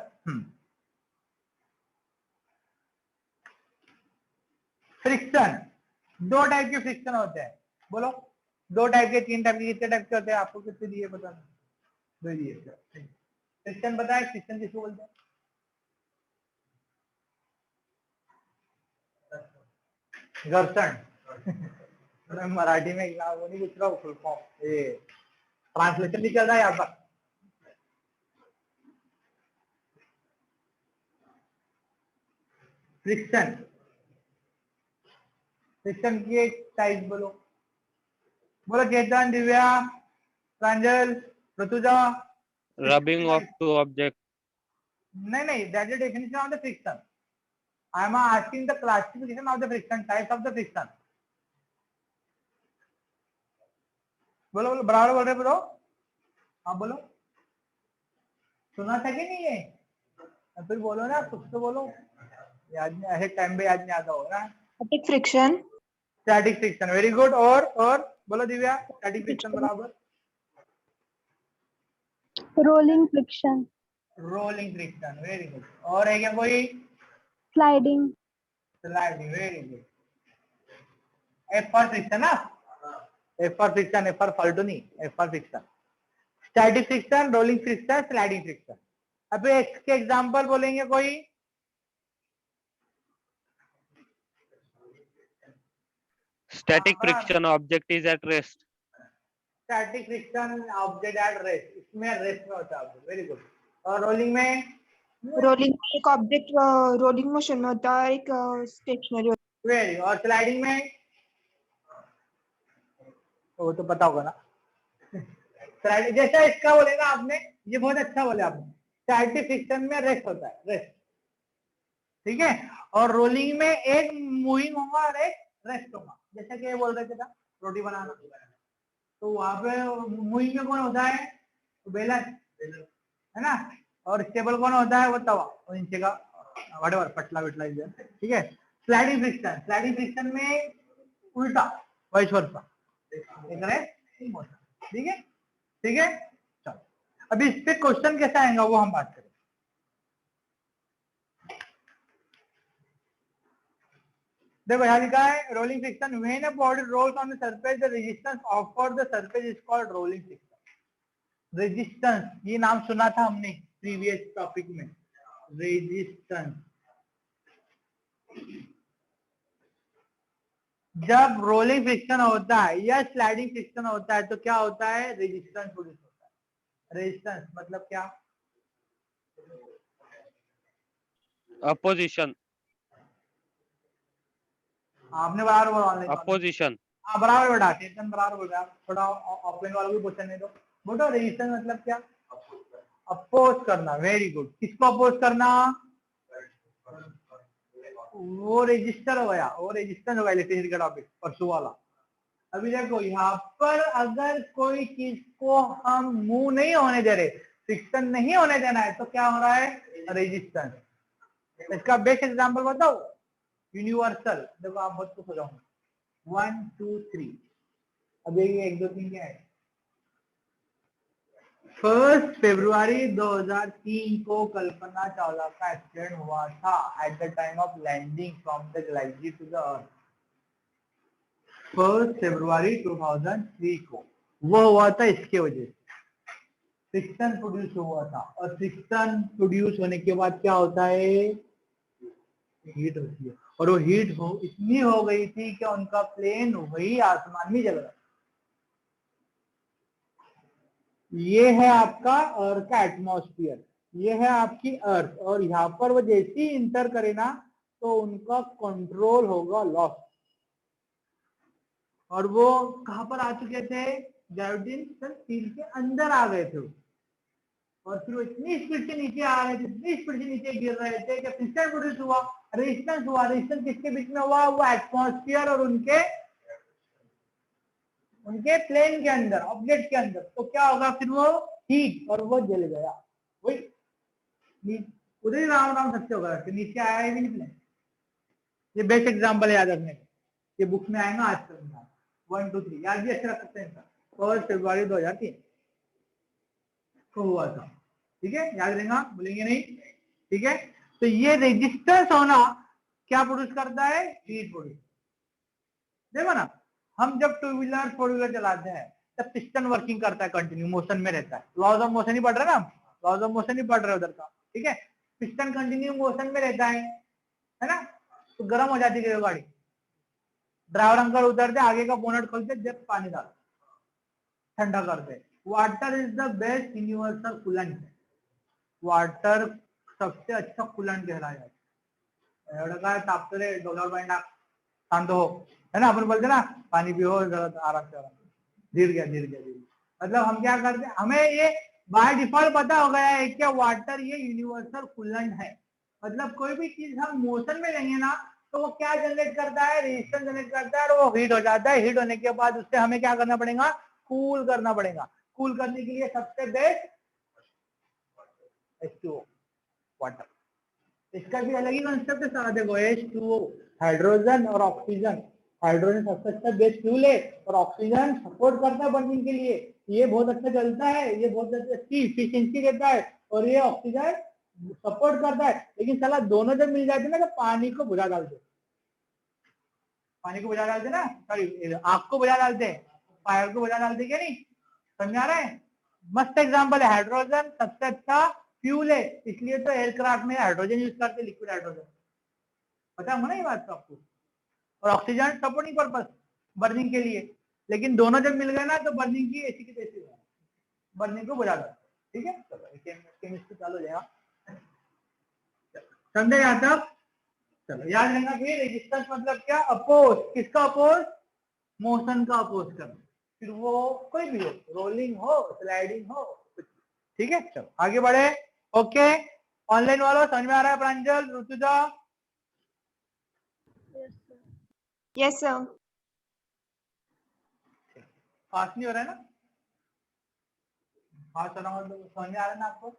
फ्रिक्शन, दो टाइप के फ्रिक्शन होते हैं, बोलो दो टाइप के, तीन टाइप के, कितने टाइप के होते हैं? आपको कितने दिए पता नहीं? दो दिए। फ्रिक्शन बताए, फ्रिक्शन किसको बोलते हैं? घर्षण। मराठी में वो नहीं पूछ रहा हूँ, फुल फॉर्म, ये ट्रांसलेशन नहीं चल रहा है यहाँ पर। फ्रिक्शन, फ्रिक्शन की एक टाइप बोलो, बोलो Chetan, Divya, Pranjal, Rituja. Rubbing of two object. नहीं, that is definition of the friction. I am asking the classification of the friction, types of the friction. बोलो बोलो, बराबर बोल रहे ब्रो, हाँ बोलो, सुना था कि नहीं ये? फिर बोलो ना, कुछ तो बोलो, याद नहीं, ऐसे टाइम पे याद नहीं आता होगा ना। Static friction. Static friction, very good. और बोलो दिव्या, स्टैटिक फ्रिक्शन बराबर Rolling friction. Rolling friction, very good. और है क्या कोई? Sliding. Sliding, very good. F for friction ना, F for friction, F for फॉल्टो नहीं, F for friction. Static friction, rolling friction, sliding friction. अब इसके एग्जांपल बोलेंगे कोई? Static friction, object is at rest. Static friction, object at rest, इसमें rest में होता है, वेरी गुड। और रोलिंग में रोलिंग में एक ऑब्जेक्ट रोलिंग मोशन में होता है और एक स्टेशनरी होता वेरी, और स्लाइडिंग में वो तो पता होगा ना। स्लाइडिंग जैसा इसका बोलेगा आपने, ये बहुत अच्छा बोले आपने, स्टैटिक फ्रिक्शन में रेस्ट होता है, रेस्ट, ठीक है। और रोलिंग में एक मूविंग होगा और एक रेस्ट होगा, जैसा कि ये बोल रहे थे ना रोटी बनाना, तो वहां पे मूविंग में कौन होता है, तो बेलन है ना, और स्टेबल कौन होता है, वो तवा, और नीचे का वटेवर पटला विटला इधर, ठीक है। स्लाइडिंग फ्रिक्शन, स्लाइडिंग फ्रिक्शन में उल्टा, वाइस वर्सा, ठीक है, ठीक है। चलो अभी इस पे क्वेश्चन कैसा आएगा वो हम बात करें। देखो यहाँ लिखा है rolling friction, when a body rolls on the surface the resistance offer the surface is called rolling friction. Resistance, ये नाम सुना था हमने प्रीवियस टॉपिक में, रेजिस्टेंस। जब रोलिंग फ्रिक्शन होता है या स्लाइडिंग फ्रिक्शन होता है तो क्या होता है, रेजिस्टेंस प्रोड्यूस होता है। रेजिस्टेंस मतलब क्या, अपोजिशन, आपने बराबर बोला ऑनलाइन, अपोजिशन, हाँ बराबर बेटा, चेतन बराबर बोल रहा है, थोड़ा ऑफलाइन वालों को क्वेश्चन नहीं दो। बोलो रेजिस्टेंस मतलब क्या, अपोज करना, वेरी गुड। किसको अपोज करना, वो रजिस्टर हो गया, वो रेजिस्टेंस हो गया इलेक्ट्रिसिटी का टॉपिक परसों वाला। अभी देखो यहाँ पर अगर कोई चीज को हम मूव नहीं होने दे रहे, फ्रिक्शन नहीं होने देना है, तो क्या हो रहा है, रेजिस्टेंस। इसका बेस्ट एग्जांपल बताओ, यूनिवर्सल। देखो आप बहुत कुछ हो जाओगे, 1 2 3, अब ये 1 2 3 क्या है, 1 फरवरी 2003 को कल्पना चावला का एक्सीडेंट हुआ था at the time of landing from the galaxy to the earth. 1 फरवरी 2003 को वो हुआ था, इसके वजह से फ्रिक्शन प्रोड्यूस हुआ था, और फ्रिक्शन प्रोड्यूस होने के बाद क्या होता है, हीट होती है, और वो हीट इतनी हो गई थी कि उनका प्लेन वही आसमान में जल रहा। ये है आपका अर्थ का एटमॉस्फेयर, ये है आपकी अर्थ, और यहाँ पर वो जैसे ही इंटर करे ना तो उनका कंट्रोल होगा लॉस, और वो कहां पर आ चुके थे, ग्रेविटेशनल फील्ड के अंदर आ गए थे, और फिर वो इतनी स्पीड से नीचे आ रहे थे, इतनी स्पीड से नीचे गिर रहे थे कि फ्रिक्शन प्रोड्यूस हुआ, रेजिस्टेंस हुआ। रेजिस्टेंस किसके बीच में हुआ, वो एटमॉस्फेयर और उनके प्लेन के अंदर, ऑब्जेक्ट के अंदर। तो क्या होगा फिर, वो हीट, और वो जल गया, वही उधर ही राम राम सत्य होगा, नीचे आया ही नहीं प्लेन। ये बेस्ट एग्जांपल याद रखने का, ये बुक में आएगा आज तक 1 2 3 याद भी अच्छे रख सकते हैं। 1 फरवरी 2003 को हुआ था, ठीक है, याद रहेगा, भूलेंगे नहीं, ठीक है। तो ये रेजिस्टेंस होना क्या प्रोड्यूस करता है, हीट प्रोड्यूस। देखो ना, हम जब 2 व्हीलर 4 व्हीलर चलाते हैं तब पिस्टन वर्किंग करता है, कंटिन्यू मोशन में रहता है, लॉज ऑफ मोशन ही पढ़ रहे ना, लॉज ऑफ मोशन ही पढ़ रहे उधर का, ठीक है। पिस्टन कंटिन्यू मोशन में रहता है ना, तो गर्म हो जाती है गाड़ी, ड्राइवर अंकल उतरते, आगे का बोनट खोलते, जब पानी डालते, ठंडा करते। Water is the best universal coolant, water सबसे अच्छा कूलेंट कहलाया जाता है। एवढं काय तापतं रे, डोलावर पाणी टाक, शांत हो, है ना, अपन बोलते ना पानी पियो जरा आराम से, धीर गया धीर गया धीर। मतलब हम क्या करते हैं, हमें ये बाय डिफॉल्ट पता हो गया है कि वाटर ये यूनिवर्सल कूलेंट है। मतलब कोई भी चीज हम मोशन में लेंगे ना तो वो क्या जनरेट करता है, रेजिस्टेंस जनरेट करता है, और वो हीट हो जाता है। हीट होने के बाद उससे हमें क्या करना पड़ेगा, कूल करना पड़ेगा। कूल करने के लिए सबसे बेस्ट H2O, वाटर। इसका भी अलग ही कॉन्सेप्ट है सारा, देखो H2O, हाइड्रोजन और ऑक्सीजन। हाइड्रोजन सबसे अच्छा बेस्ट फ्यूल है, और ऑक्सीजन सपोर्ट करता है बर्निंग के लिए, ये बहुत अच्छा चलता है, ये बहुत अच्छी इफिशिएंसी देता है, और ये ऑक्सीजन सपोर्ट करता है। लेकिन साला दोनों जब मिल जाते ना तो पानी को बुझा डालते, पानी को बुझा डालते ना, सॉरी आग को बुझा डालते, फायर को बुझा डालते, क्या नहीं समझा रहे हैं। मस्त एग्जांपल है, हाइड्रोजन सबसे अच्छा फ्यूल है, इसलिए तो एयरक्राफ्ट में हाइड्रोजन यूज करते, लिक्विड हाइड्रोजन, पता है ना ये बात तो आपको। और ऑक्सीजन सपोर्टिंग पर्पस, बर्निंग के लिए। लेकिन दोनों जब मिल गए ना तो बर्निंग की ऐसी की तैसी हो, बर्निंग को बुझा दो, ठीक है। चलो केमिस्ट्री चालू हो जाएगा। समझे यहाँ तक? चलो याद रखना फिर रेजिस्टेंस मतलब क्या? अपोज। किसका अपोज? मोशन का अपोज करना। फिर वो कोई भी हो, रोलिंग हो, स्लाइडिंग हो, कुछ। ठीक है, चलो आगे बढ़े। ओके, ऑनलाइन वालों समझ में आ रहा है? प्रांजल, ऋतुजा? Yes, sir. पास नहीं हो रहा है ना? हाँ चलो, मतलब समझ में आ रहा है ना आपको?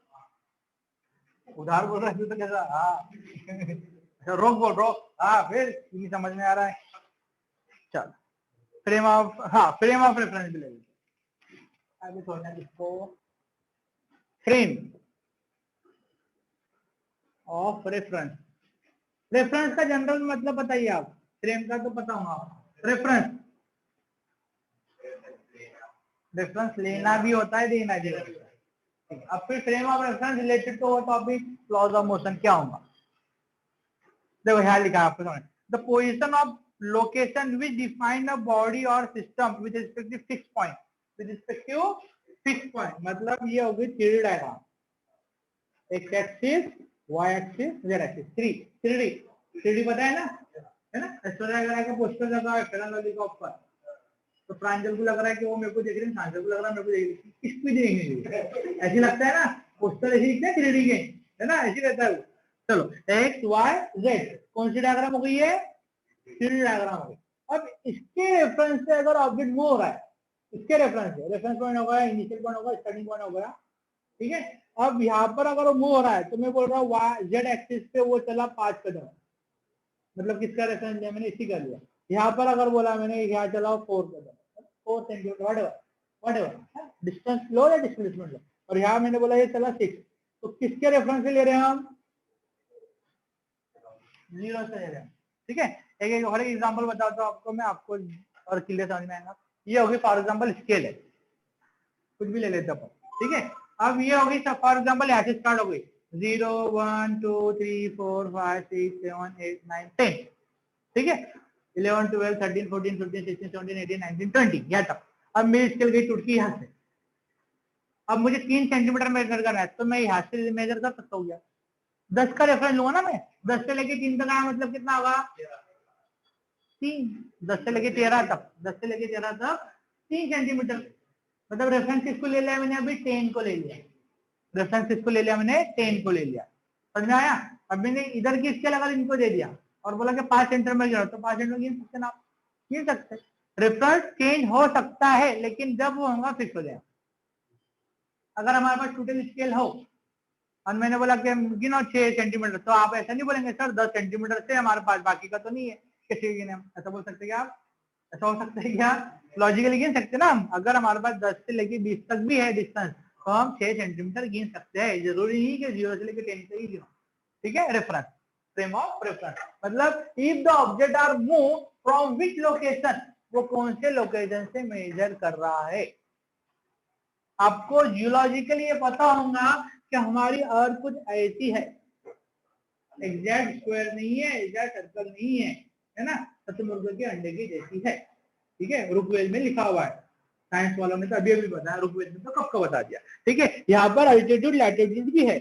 उधार बोल रहे तो कैसा? हाँ रोक बोल, रोक। हाँ फिर नहीं समझ में आ रहा है। चलो फ्रेम ऑफ, हाँ फ्रेम ऑफ रेफरेंस भी ले लीजिए। अभी थोड़ा इसको फ्रेम ऑफ रेफरेंस। रेफरेंस का जनरल मतलब बताइए आप। फ्रेम का तो पता होगा। रेफरेंस, रेफरेंस लेना भी होता है, देना भी होता है। अब फिर फ्रेम ऑफ रेफरेंस रिलेटेड तो वो टॉपिक लॉज ऑफ मोशन क्या होगा? देखो यहाँ लिखा है आपको समझ। The position of location which define a body और system with respect to fix point. With respect to fix point मतलब ये होगी three diagram. X axis, Y axis, Z axis. Three D पता है ना? एस्ट्रोडायग्राम का पोस्टर लगा है फिलहाल का ऊपर। तो प्रांजल को लग रहा है कि वो मेरे को देख रहे हैं, प्रांजल को लग रहा है मेरे को देख रहे हैं, किसको देखेंगे? ऐसी लगता है ना, पोस्टर ऐसे दिखते हैं थ्री के, है ना? ऐसी रहता है वो। चलो एक्स वाई जेड कौन सी डायग्राम हो गई है? थ्री डायग्राम हो गई। अब इसके रेफरेंस से अगर ऑब्जेक्ट मूव हो रहा है, इसके रेफरेंस से, रेफरेंस पॉइंट होगा, इनिशियल पॉइंट होगा, स्टार्टिंग पॉइंट होगा, ठीक है। अब यहाँ पर अगर वो मूव हो रहा है तो मैं बोल रहा हूँ वाई जेड एक्सिस पे वो चला 5 कदम, मतलब किसका रेफरेंस लिया मैंने? इसी का लिया। यहाँ पर अगर बोला मैंने यहाँ चला 4 कदम, 4 सेंटीमीटर, व्हाटएवर डिस्टेंस लो या डिस्प्लेसमेंट लो, और यहाँ मैंने बोला ये चला 6, तो किसके रेफरेंस से ले रहे हैं हम? 0 से ले रहे हैं। ठीक है, एक एक और एग्जांपल बताता हूँ आपको मैं, आपको और क्लियर समझ में आएगा। ये होगी फॉर एग्जांपल स्केल है, कुछ भी ले लेते अपन, ठीक है। अब ये होगी फॉर एग्जांपल यहाँ से स्टार्ट हो गई 0 1 2 3 4 5 6 7 8 9 10, ठीक है। 11 12 13 14 15 16 17 18 19 20 यहाँ तक। अब मेरी स्केल गई टूट की यहाँ से। अब मुझे 3 सेंटीमीटर मेजर करना है, तो मैं यहाँ से मेजर कर सकता हूँ। 10 का रेफरेंस लूंगा ना मैं, 10 से लेके 3 तक आया मतलब कितना होगा? 3। 10 से लेके 13 तक, 10 से लेके 13 तक 3 सेंटीमीटर। मतलब रेफरेंस किसको ले लिया मैंने? अभी 10 को ले लिया। रेफरेंस किसको ले लिया मैंने? 10 को ले लिया। समझ में आया? अब मैंने इधर की स्केल अगर इनको दे दिया और बोला कि 5 सेंटीमीटर गिनो, तो 5 सेंटीमीटर गिन सकते ना? गिन सकते। रेफरेंस चेंज हो सकता है, लेकिन जब वो होगा फिक्स हो जाएगा। अगर हमारे पास टोटल स्केल हो और मैंने बोला कि गिनो 6 सेंटीमीटर, तो आप ऐसा नहीं बोलेंगे सर 10 सेंटीमीटर से हमारे पास, बाकी का तो नहीं है, कैसे गिने? ऐसा बोल सकते क्या आप? ऐसा हो सकता है क्या? लॉजिकली गिन सकते ना हम। अगर हमारे पास 10 से लेके 20 तक भी है डिस्टेंस, तो हम 6 सेंटीमीटर गिन सकते हैं। जरूरी नहीं कि 0 से लेके 10 तक ही गिनो, ठीक है। रेफरेंस, फ्रेम ऑफ रेफरेंस मतलब if the object are move from which location, वो कौन से लोकेशन से मेजर कर रहा है। आपको जियोलॉजिकली ये पता होगा कि हमारी अर्थ कुछ ऐसी है, एग्जैक्ट स्क्वायर नहीं है, एग्जैक्ट सर्कल नहीं है, है ना? शतुर्मुर्ग के अंडे की जैसी है, ठीक है। ऋग्वेद में लिखा हुआ है, साइंस वालों ने तो अभी अभी बताया, ऋग्वेद में तो कब का बता दिया, ठीक है। यहाँ पर अल्टीट्यूड लैटिट्यूड भी है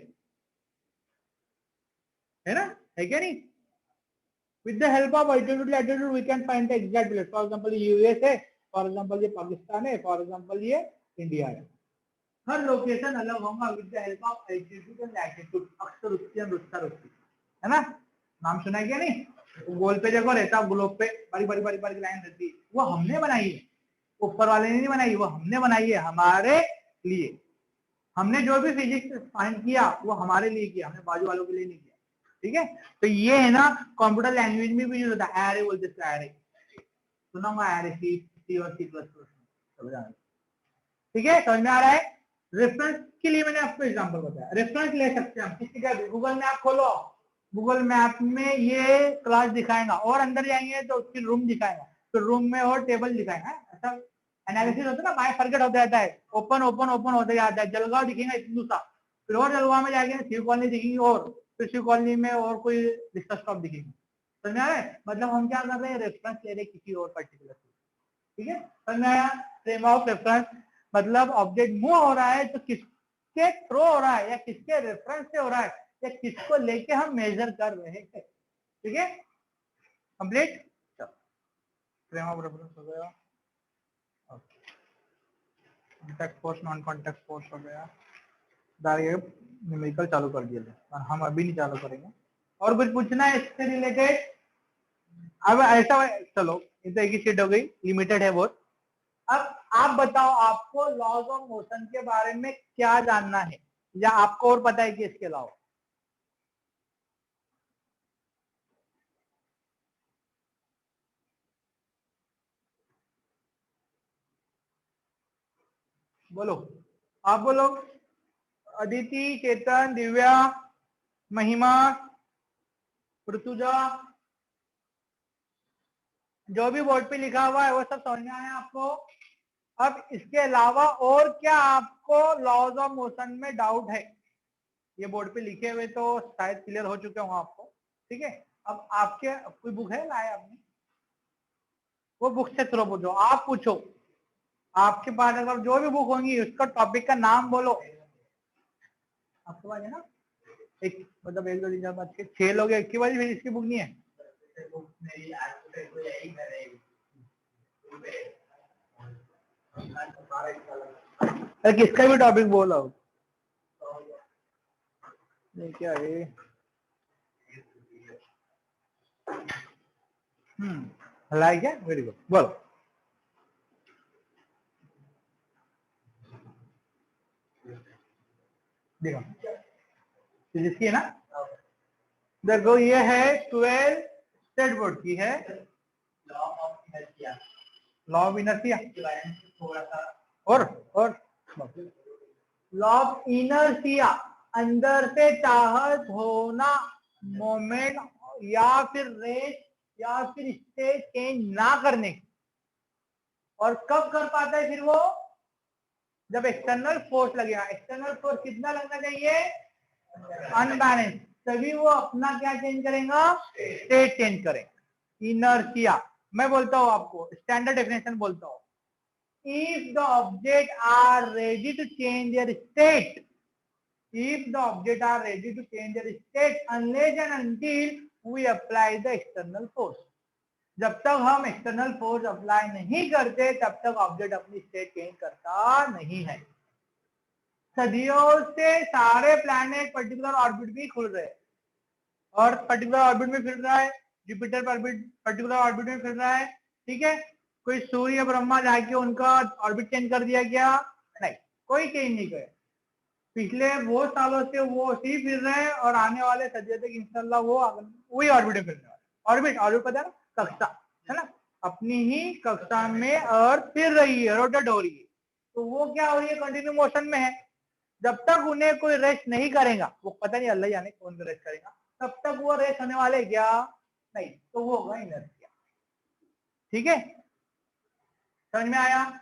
ना? है क्या नहीं? With the help of altitude latitude we can find the exact place. For example ये यूएस है, फॉर एग्जाम्पल ये पाकिस्तान है, फॉर एग्जाम्पल ये इंडिया है। हर लोकेशन अलग होगा with the help of altitude and latitude. अक्षर उत्ती और उत्तर उत्ती, है ना? नाम सुना है क्या नहीं? गोल पे देखो रहता, ग्लोब पे बड़ी बड़ी बड़ी बड़ी लाइन रहती है, वो हमने बनाई है, ऊपर वाले ने नहीं बनाई, वो हमने बनाई है हमारे लिए। हमने जो भी फिजिक्स फाइंड किया वो हमारे लिए किया, हमने बाजू वालों के लिए नहीं किया, ठीक है। तो ये है ना, कंप्यूटर लैंग्वेज में भी यूज होता है, एरे बोलते हैं एरे, सुना होगा एरे, सी और सी प्लस प्लस, ठीक है। समझ में आ रहा है? रेफरेंस के लिए मैंने आपको एग्जांपल बताया, रेफरेंस ले सकते हैं हम किसी का भी। गूगल मैप खोलो, गूगल मैप में ये क्लास दिखाएगा, और अंदर जाएंगे तो उसकी रूम दिखाएगा, तो रूम में और टेबल दिखाएगा। ऐसा एनालिसिस होता है ना, बाय फॉरगेट होता जाता है, ओपन ओपन ओपन होता जाता है। जलगांव दिखेगा इतना सा, फिर और जलगांव में जाएंगे शिव कॉलोनी दिखेगी, और फिर शिव कॉलोनी में और कोई रिक्शा स्टॉप दिखेगी। समझ में आ रहा है? मतलब हम क्या कर रहे हैं? रेफरेंस ले रहे किसी और पर्टिकुलर, ठीक है। समझ में आया? फ्रेम ऑफ रेफरेंस मतलब ऑब्जेक्ट मूव हो रहा है तो किसके थ्रू हो रहा है या किसके रेफरेंस से हो रहा है, या किसको लेके हम मेजर कर रहे हैं। ठीक है, कंप्लीट। फ्रेम ऑफ रेफरेंस हो गया, contact force non contact force हो गया, डायरेक्ट न्यूमेरिकल चालू कर दिया और हम अभी नहीं चालू करेंगे। और कुछ पूछना है इससे रिलेटेड? अब ऐसा, चलो ये तो एक ही शीट हो गई, लिमिटेड है बहुत। अब आप बताओ, आपको लॉज ऑफ मोशन के बारे में क्या जानना है, या आपको और पता है कि इसके अलावा? बोलो, आप बोलो। अदिति, चेतन, दिव्या, महिमा, ऋतुजा, जो भी बोर्ड पे लिखा हुआ है वो सब समझ में आया आपको? अब इसके अलावा और क्या आपको लॉज ऑफ मोशन में डाउट है? ये बोर्ड पे लिखे हुए तो शायद क्लियर हो चुके होंगे आपको। ठीक है, अब आपके कोई बुक है लाए आपने? वो बुक से थ्रू पूछो, आप पूछो, आपके पास अगर जो भी बुक होंगी उसका टॉपिक का नाम बोलो। आपके पास है ना? एक मतलब 1 2 3 4 5 6 6 लोग एक की बार, इसकी बुक नहीं है? अरे किसका भी टॉपिक बोलो। ये क्या है? लाइक है, वेरी गुड, बोलो। देखो फिजिक्स की है ना? देखो ये है 12 स्टेट बोर्ड की है, लॉ ऑफ इनर्शिया, और लॉ ऑफ इनर्शिया, अंदर से चाहत होना, मोमेंट या फिर रेट या फिर स्टेट चेंज ना करने की। और कब कर पाता है फिर वो? जब एक्सटर्नल फोर्स लगेगा। एक्सटर्नल फोर्स कितना लगना चाहिए? अनबैलेंस, तभी वो अपना क्या चेंज करेगा? स्टेट चेंज करेगा। इनर्शिया, मैं बोलता हूं आपको, स्टैंडर्ड डेफिनेशन बोलता हूं, if the object are ready to change their state, if the object are ready to change their state unless and until we apply the external force, जब तक हम एक्सटर्नल फोर्स अप्लाई नहीं करते तब तक object अपनी स्टेट चेंज करता नहीं है। सदियों से सारे प्लैनेट पर्टिकुलर ऑर्बिट भी खुल रहे हैं और पर्टिकुलर ऑर्बिट में फिर रहा है, जुपिटर पर्टिकुलर ऑर्बिट में फिर रहा है। ठीक है, कोई सूर्य ब्रह्मा जाके उनका ऑर्बिट चेंज कर दिया क्या? नहीं, कोई चेंज नहीं किया। पिछले वो सालों से वो ही फिर रहे हैं और आने वाले सदियों तक इंशाल्लाह वो वही ऑर्बिट में फिरने वाले। ऑर्बिट पता है ना? कक्षा है ना? अपनी ही कक्षा में अर्थ फिर रही है, रोटेट हो रही है, तो वो क्या हो रही है? कंटिन्यू मोशन में है। जब तक उन्हें कोई रेस्ट नहीं करेगा, वो पता नहीं अल्लाह जाने कौन रेस्ट करेगा, तब तक वो रेस्ट होने वाले क्या? नहीं, तो वो होगा इनर्शिया। ठीक है, समझ में आया?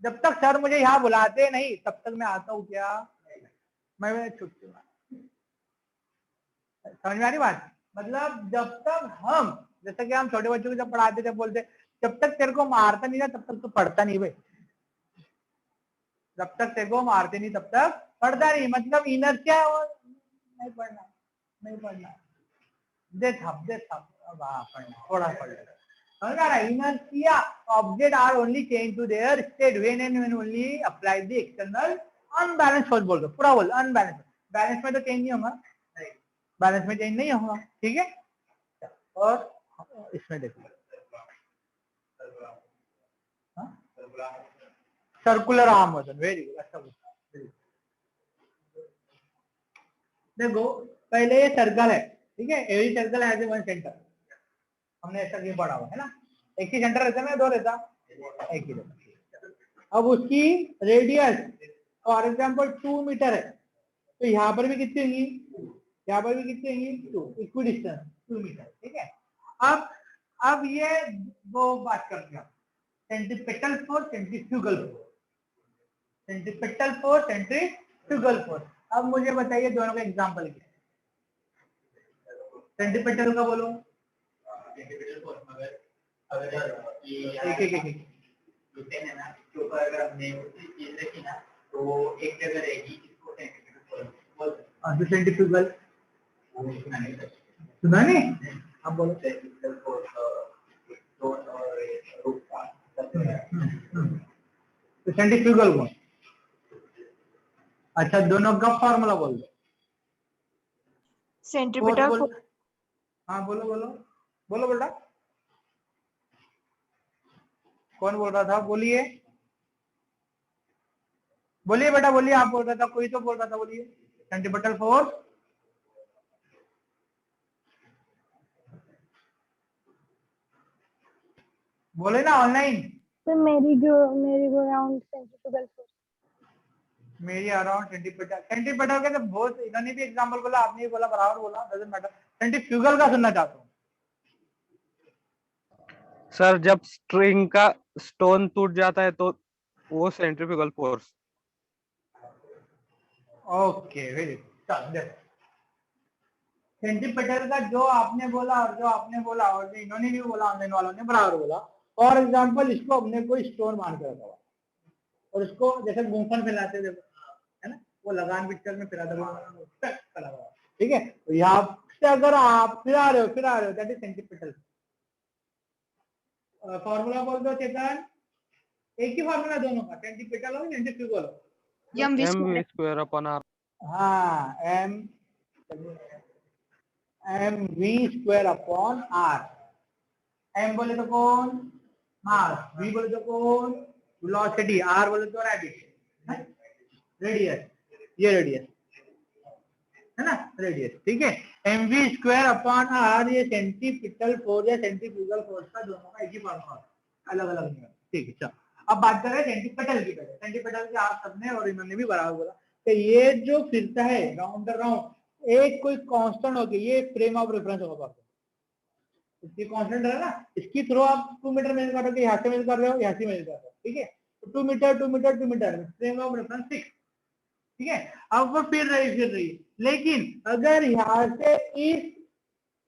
जब तक सर मुझे यहाँ बुलाते नहीं तब तक मैं आता हूँ क्या? मैं छुट्टी। समझ में आ रही बात? मतलब जब तक हम, जैसे कि हम छोटे बच्चों को जब पढ़ाते थे बोलते, जब तक तेरे को मारता नहीं ना तब तक तो पढ़ता नहीं भाई। जब तक तेरे को मारते नहीं तब तक पढ़ता नहीं। मतलब इनर्शिया नहीं पढ़ना, नहीं पढ़ना, दे थप थोड़ा पढ़ ले। समझ आ रहा है? Inertia, object are only change to their state when and when only apply the external unbalance force. बोल दो पूरा, बोल अनबैलेंस। बैलेंस में तो चेंज नहीं होगा, बैलेंस में चेंज नहीं होगा। ठीक है, और इसमें देखो circular arm motion, very good, अच्छा देखो पहले ये सर्कल है। ठीक है, every circle has one centre, हमने ऐसा क्यों पढ़ा हुआ है ना? एक ही सेंटर रहता है ना, दो रहता? एक ही रहता। अब उसकी रेडियस फॉर एग्जांपल 2 मीटर है, तो यहाँ पर भी कितनी होगी? यहाँ पर भी कितनी होगी? 2, इक्वल डिस्टेंस 2 मीटर। ठीक है, अब ये दो बात करते हैं, centripetal force, centrifugal force, centripetal force, centrifugal force. अब मुझे बताइए दोनों का एग्जांपल क्या है? सेंट्रीपिटल का बोलो। अगर हमने चीज रखी ना तो एक जगह रहेगी, सेंट्रीफ्यूगल सुना नहीं? आप बोलो। तो सेंट्रीफ्यूगल कौन? अच्छा, दोनों का फॉर्मूला बोल दो। फोर्स सेंट्रीपिटल बोल। हाँ बोलो बोलो बोलो बेटा। कौन बोल रहा था? बोलिए बोलिए बेटा बोलिए। आप बोल रहा था, कोई तो बोल रहा था, बोलिए। Centripetal force. बोले ना ऑनलाइन। तो मेरी गो राउंड सेंट्रीफ्यूगल फोर्स। मेरी अराउंड सेंटीमीटर। सेंटीमीटर के तो बहुत, इन्होंने भी एग्जांपल बोला, आपने भी बोला, बराबर बोला, डजंट मैटर। सेंट्रीफ्यूगल का सुनना चाहता हूँ। सर जब स्ट्रिंग का स्टोन टूट जाता है तो वो centrifugal force. Okay very good. चलो देखो, सेंटीमीटर का जो आपने बोला और जो आपने बोला और जो इन्होंने भी बोला, ऑनलाइन वालों ने बराबर बोला। फॉर एग्जाम्पल, इसको अपने कोई स्टोन बांध कर रखा हुआ और उसको जैसे गुंफन फैलाते थे, है ना, वो लगान पिक्चर में फैलाते हुआ, ठीक है। तो यहाँ से अगर आप फिर आ रहे हो दैट इज सेंटीमीटर। फॉर्मूला बोल दो चेतन। एक ही फॉर्मूला दोनों का, सेंटीमीटर और सेंट्रीफ्यूगल हो। M V M V square. Square upon R. हाँ, M V square upon R. M बोले तो कौन? मास। वी बोले तो कौन? वेलोसिटी। आर बोले तो रेडियस। ये रेडियस है ना, रेडियस, ठीक है। M V square upon R, ये सेंटीपिटल फोर्स या सेंट्रीफ्यूगल फोर्स का दोनों का एक ही फॉर्मूला, अलग अलग नहीं है, ठीक है। चलो अब बात करें सेंटीपिटल की। पहले सेंटीपिटल के आप सबने और इन्होंने भी बराबर बोला कि ये जो फिरता है राउंड राउंड, एक कोई कांस्टेंट होगी, ये फ्रेम ऑफ रेफरेंस होगा। इसकी कांस्टेंट है ना, इसकी थ्रू आप 2 मीटर मेजर कर रहे हो, यहाँ से मेजर कर रहे हो, यहाँ से मेजर कर रहे हो, ठीक है। तो 2 metre 2 metre 2 metre, frame of reference 6, ठीक है। अब वो फिर रही, लेकिन अगर यहाँ से इस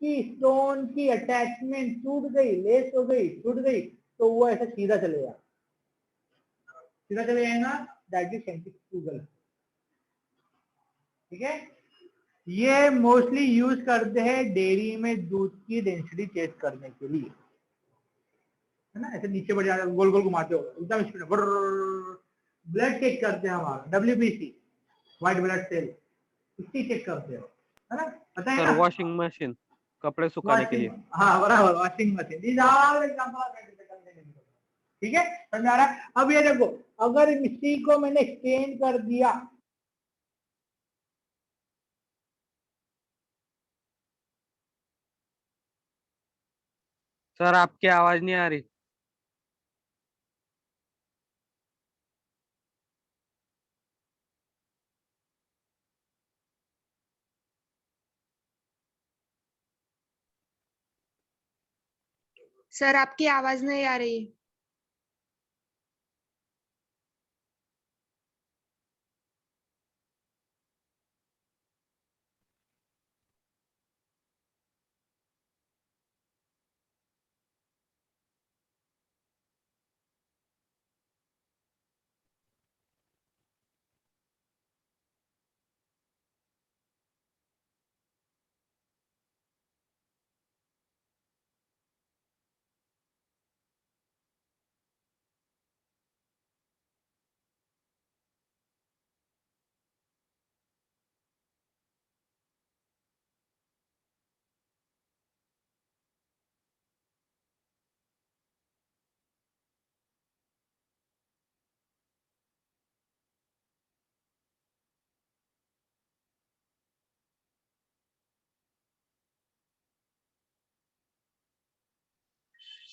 की स्टोन की अटैचमेंट टूट गई, लेस हो गई, टूट गई, तो वो ऐसा सीधा चलेगा, सीधा चले जाएगा, दैट इज सेंट्रीफ्यूगल, ठीक है। ये मोस्टली यूज करते हैं डेयरी में दूध की डेंसिटी चेक करने के लिए, है ना। ऐसे नीचे बढ़ जाता है, गोल गोल घुमाते हो एकदम स्पीड में। ब्लड चेक करते हैं हमारा, डब्ल्यूबीसी, व्हाइट ब्लड सेल, इसकी चेक करते हो, है ना, पता है सर ना। वॉशिंग मशीन, कपड़े सुखाने के वॉशिंग, लिए। हाँ बराबर, washing machine. These are example, ठीक है, समझ आ रहा है। अब ये देखो, अगर इसी को मैंने एक्सटेंड कर दिया, सर आपकी आवाज नहीं आ रही। सर आपकी आवाज नहीं आ रही।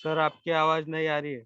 सर आपकी आवाज नहीं आ रही है।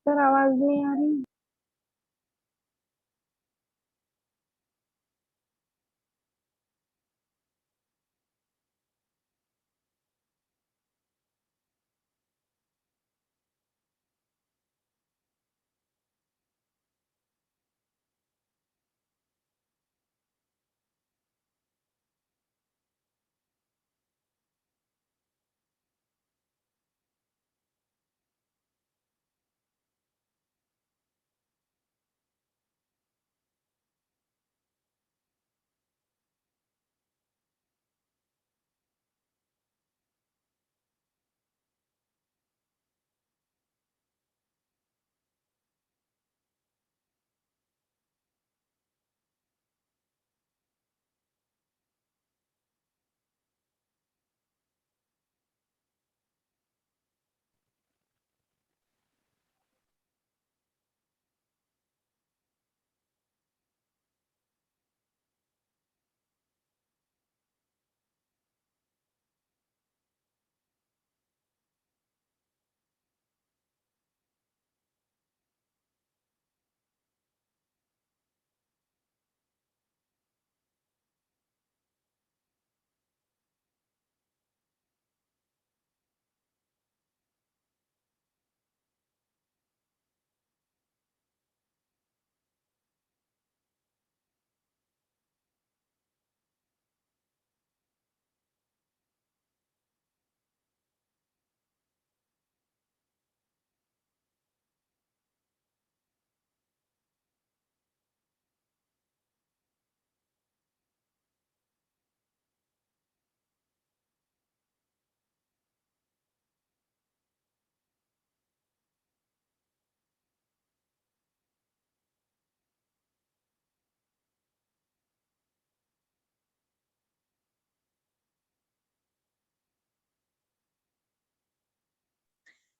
सर आवाज नहीं आ रही।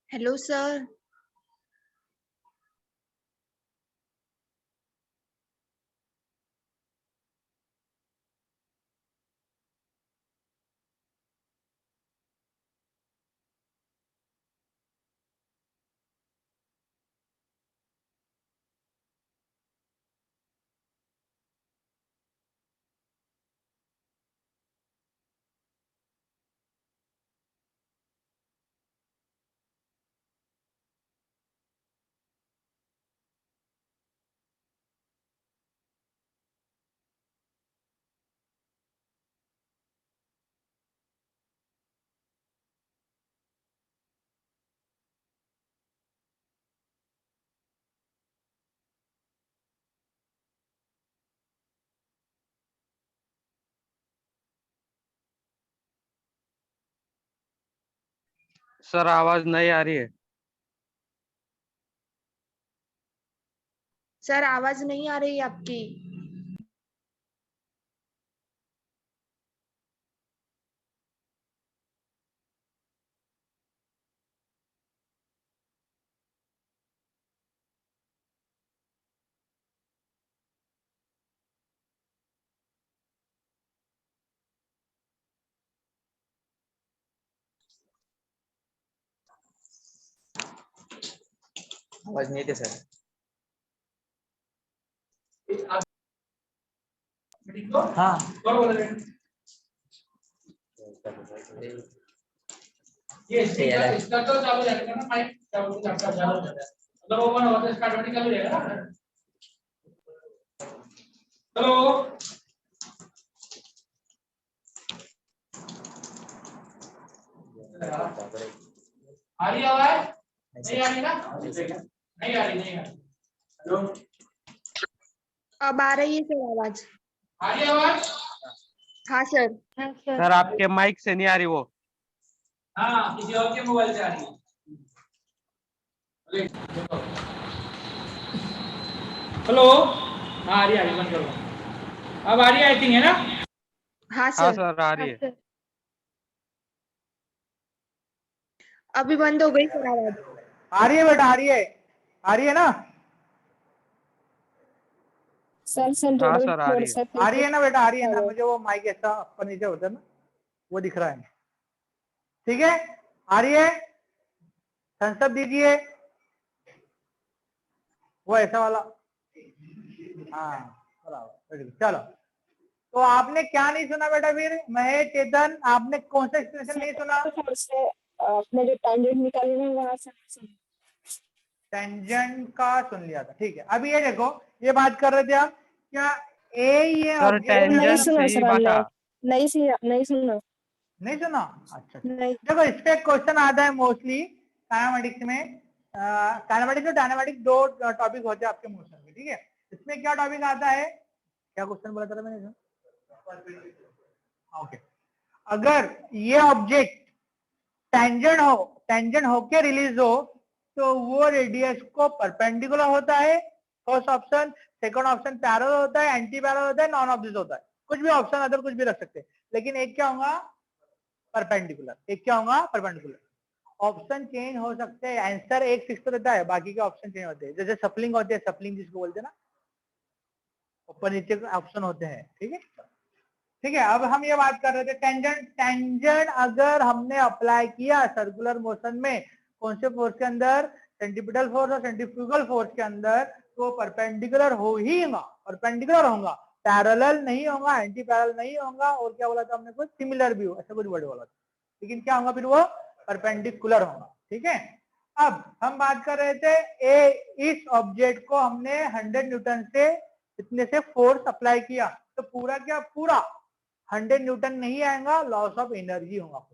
Hello sir. सर आवाज नहीं आ रही है। सर आवाज नहीं आ रही आपकी। आवाज नहीं थे सर। हाँ ये इसका तो चालू रहेगा ना माइक चालू हो जाता है अगर ओपन होगा तो इसका ऑटोमेटिक चालू रहेगा ना। हेलो आ रही आवाज नहीं आ रही ना नहीं आ रही हेलो अब आ रही है सर आवाज। आ रही आवाज हाँ सर। हाँ सर। सर आपके माइक से नहीं आ रही वो। हाँ किसी और के मोबाइल से आ रही है। हेलो हाँ आ रही है बंद करो अब आ रही है आई थिंक है ना। हाँ हाँ सर। सर आ रही हाँ है। सर। अभी बंद हो गई सर आवाज। आ रही है बेटा, आ रही है ना, सर हाँ सेंट्रल सर आ फ्लोर रही है। से आ रही है ना बेटा, आ रही है ना। हेलो। मुझे वो माइक ऐसा ऊपर नीचे होता है ना, वो दिख रहा है। ठीक है, आ रही है। थम्स अप दीजिए। वो ऐसा वाला, हाँ बराबर, वेरी गुड। चलो, तो आपने क्या नहीं सुना बेटा फिर, महेश, चेतन, आपने कौन सा एक्सप्रेशन नहीं सुना? आपने जो टेंजेंट निकाली ना वहां से टेंजेंट का सुन लिया था, ठीक है। अब ये देखो, ये बात कर रहे थे आप, क्या ए ये सर ऑब्जेक्ट नहीं टेंजेंट सुना सही सर हमने, बाटा। नहीं सुना नहीं सुना? अच्छा अच्छा। नहीं। देखो इस पे क्वेश्चन आता है मोस्टली काइनेमेटिक्स में। काइनेमेटिक्स और डायनामेटिक्स दो टॉपिक होते हैं आपके मोशन में, ठीक है। इसमें क्या टॉपिक आता है, क्या क्वेश्चन बोला था मैंने? ओके, अगर ये ऑब्जेक्ट टेंजेंट होके रिलीज हो तो वो रेडियस को परपेंडिकुलर होता है, first option. Second option parallel होता है, एंटी पैरेलल होता है, नॉन ऑफ दिस होता है। कुछ भी ऑप्शन अदर कुछ भी रख सकते हैं, लेकिन एक क्या होगा, परपेंडिकुलर। एक क्या होगा, परपेंडिकुलर। ऑप्शन चेंज हो सकते हैं, आंसर एक फिक्स रहता है, बाकी के ऑप्शन चेंज होते हैं। जैसे सप्लिंग होते हैं, सप्लिंग जिसको बोलते हैं ना, ऊपर नीचे ऑप्शन होते हैं, ठीक है। ठीक है, अब हम ये बात कर रहे थे टेंजेंट अगर हमने अप्लाई किया सर्कुलर मोशन में, कौन से फोर्स के अंदर, सेंट्रीपिटल फोर्स और सेंट्रीफ्यूगल फोर्स के अंदर, तो परपेंडिकुलर हो ही होगा, परपेंडिकुलर होगा, पैरेलल नहीं होगा, एंटी पैरेलल नहीं होगा, और क्या बोला था हमने, कुछ सिमिलर भी हो, ऐसा कुछ वर्ड बोला था। लेकिन क्या होगा फिर, वो परपेंडिकुलर होगा, ठीक है। अब हम बात कर रहे थे इस ऑब्जेक्ट को हमने 100 न्यूटन से इतने से फोर्स अप्लाई किया, तो पूरा क्या, पूरा 100 न्यूटन नहीं आएगा, लॉस ऑफ एनर्जी होगा,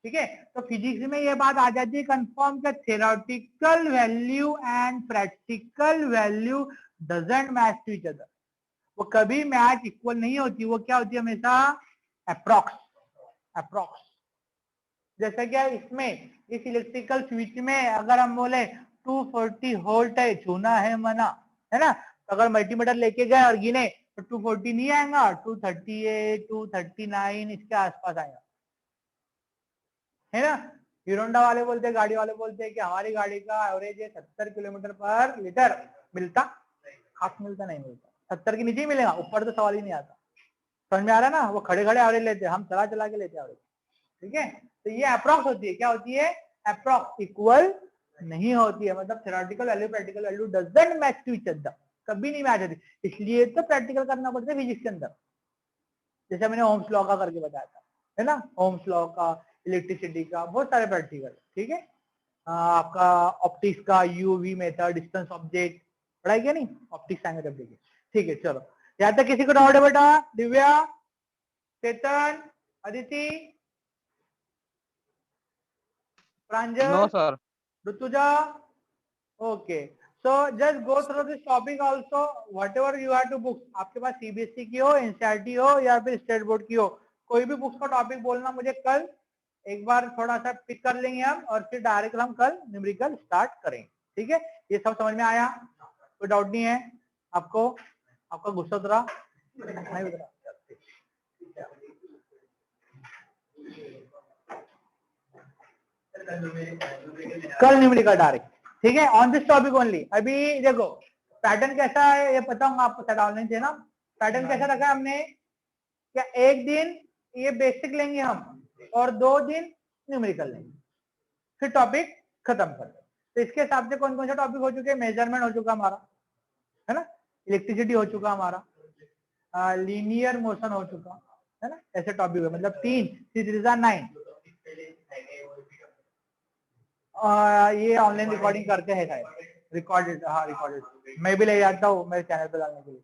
ठीक है। तो फिजिक्स में ये बात आ जाती है कंफर्म कि theoretical value and practical value doesn't match to each other. वो कभी मैच इक्वल नहीं होती, वो क्या होती है, हमेशा अप्रॉक्स। जैसा क्या इसमें, इस इलेक्ट्रिकल स्विच में अगर हम बोले 240 वोल्ट है, छूना है मना, है ना, तो अगर मल्टीमीटर लेके गए और गिने तो 240 नहीं आएगा, 238, 239 इसके आसपास आएगा, है ना। हीरोंडा वाले बोलते हैं, गाड़ी वाले बोलते हैं कि हमारी गाड़ी का एवरेज है 70 किलोमीटर पर लीटर। मिलता, हाफ मिलता, नहीं मिलता, 70 के नीचे ही मिलेगा, ऊपर तो सवाल ही नहीं आता। समझ में आ रहा है ना, वो खड़े खड़े एवरेज लेते हैं, हम चला चला के लेते हैं एवरेज, ठीक है। तो ये अप्रॉक्स होती है, क्या होती है, अप्रॉक्स, इक्वल नहीं होती है। मतलब theoretical value practical value doesn't match to each other, कभी नहीं मैच होती, इसलिए तो प्रैक्टिकल करना पड़ता है फिजिक्स के अंदर। जैसे मैंने ओम्स लॉ का करके बताया था, है ना, ओम्स लॉ का, इलेक्ट्रिसिटी का, बहुत सारे प्रैक्टिकल, ठीक है। आपका ऑप्टिक्स का यूवी मेथड, डिस्टेंस ऑब्जेक्ट पढ़ाई क्या नहीं, ऑप्टिक्स आएंगे तब देखिए, ठीक है। चलो, यहाँ तक किसी को डाउट है बेटा? Divya, Chetan, Aditi, Pranjal, no sir. Rituja, okay. So just go through this topic also, whatever you have to book. आपके पास सीबीएसई की हो, एनसीईआरटी हो या फिर स्टेट बोर्ड की हो, कोई भी बुक्स का टॉपिक बोलना मुझे कल, एक बार थोड़ा सा पिक कर लेंगे हम, और फिर डायरेक्ट हम कल न्यूमेरिकल स्टार्ट करेंगे, ठीक है। ये सब समझ में आया? कोई डाउट नहीं है आपको? आपका गुस्सा उतरा नहीं उतरा? कल न्यूमेरिकल डायरेक्ट, ठीक है, ऑन दिस टॉपिक ओनली। अभी देखो पैटर्न कैसा है ये पता होगा आपको, शायद ऑनलाइन थे ना। पैटर्न कैसा रखा है हमने, क्या एक दिन ये बेसिक लेंगे हम और 2 दिन न्यूमेरिकल लेंगे, फिर टॉपिक खत्म कर देंगे। तो इसके हिसाब से कौन कौन सा टॉपिक हो चुके हैं, मेजरमेंट हो चुका हमारा, है ना, इलेक्ट्रिसिटी हो चुका हमारा, लीनियर मोशन हो चुका, है ना, ऐसे टॉपिक है, मतलब 3 9। ये ऑनलाइन रिकॉर्डिंग करते हैं शायद, रिकॉर्डेड, हाँ रिकॉर्डेड, मैं भी ले जाता हूँ मेरे चैनल पे डालने के लिए,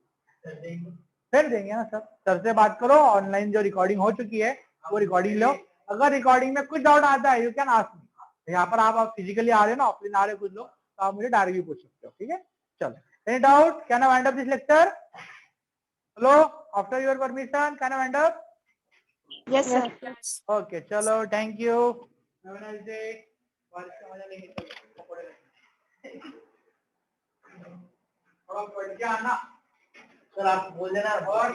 फिर देंगे ना सर। सर से बात करो, ऑनलाइन जो रिकॉर्डिंग हो चुकी है वो रिकॉर्डिंग लो। अगर रिकॉर्डिंग में कुछ डाउट आता है, यू कैन आस्क मी। यहाँ पर आप फिजिकली आ रहे हो ना, ऑफलाइन आ रहे हो कुछ लोग, तो आप मुझे डायरेक्टली पूछ सकते हो, ठीक है। चलो, any doubt? Can I wind up this lecture? Hello, after your permission can I wind up? Yes, sir. Okay, चलो, thank you, have a nice day. बारिश का मजा लेंगे, थोड़ा पढ़ के आना सर, आप बोल देना। और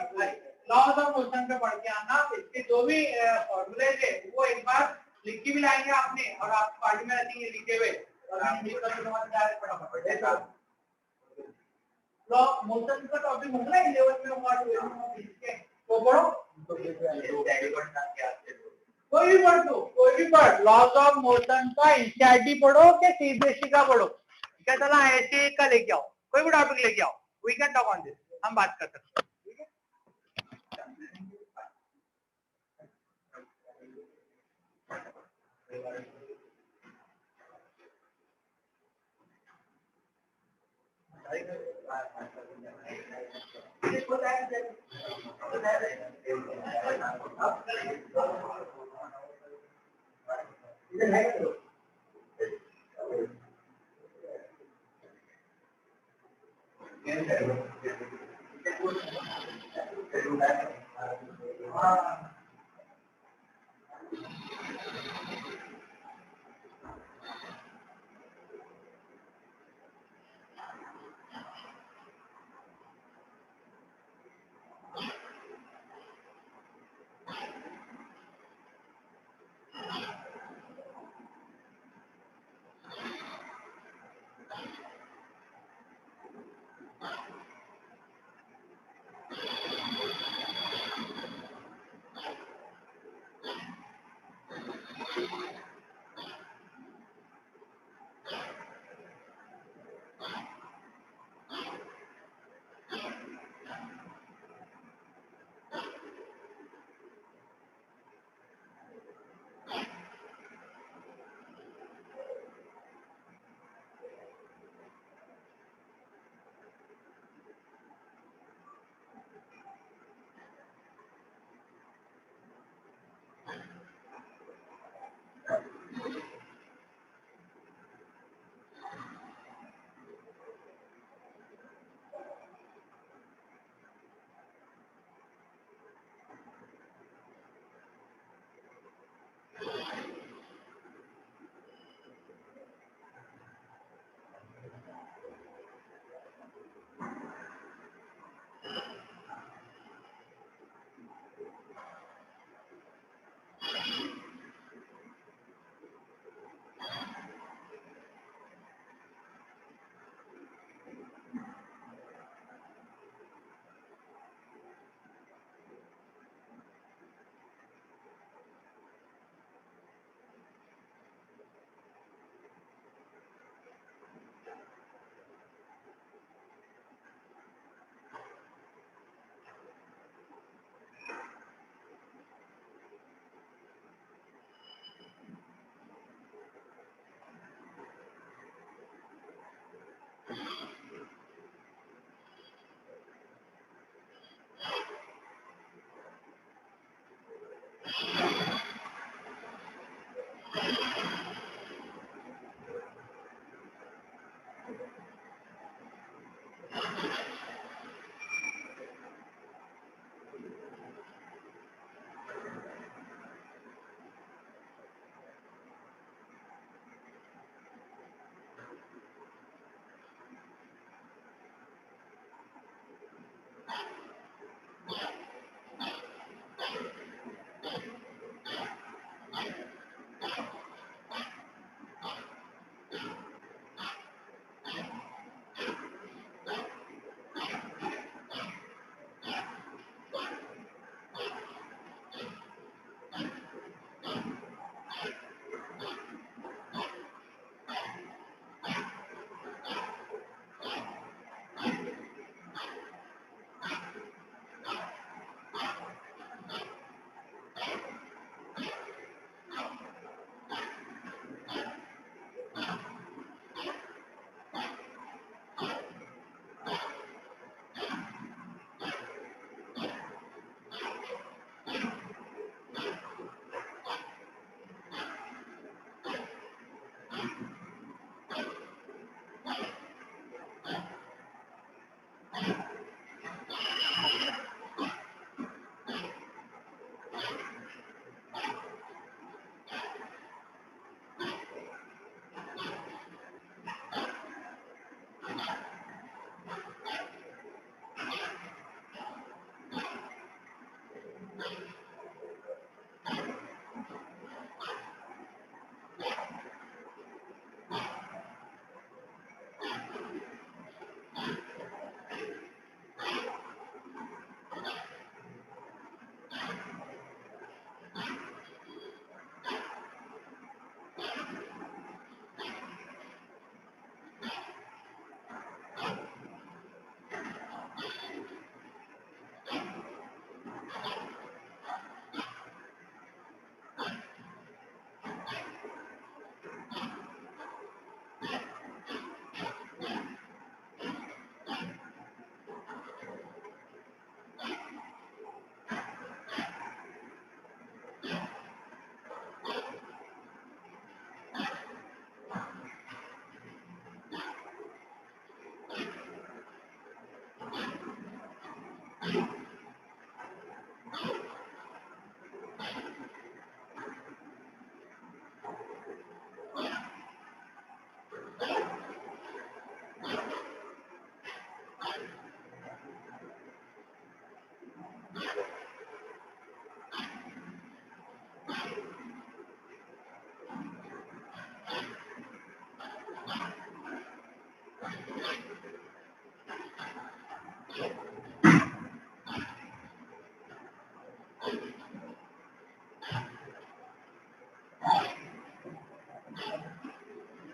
लॉज ऑफ मोशन पे पढ़ के आना, इसके जो भी फॉर्मूले थे वो एक बार लिख के भी लाएंगे आपने, और आप पार्टी में रखेंगे लिखे हुए, और हम लिख कर तुम्हारे डायरेक्ट पढ़ा लॉ मोशन का टॉपिक होगा 11 में होगा, 12 में होगा, इसके वो पढ़ो, कोई भी पढ़ दो, कोई भी पढ़, लॉज ऑफ मोशन का एनसीईआरटी पढ़ो कि सीबीएसई का पढ़ो, क्या चला ऐसे का लेके आओ, कोई भी टॉपिक लेके आओ, we can talk on this, हम बात कर सकते हैं, ठीक है।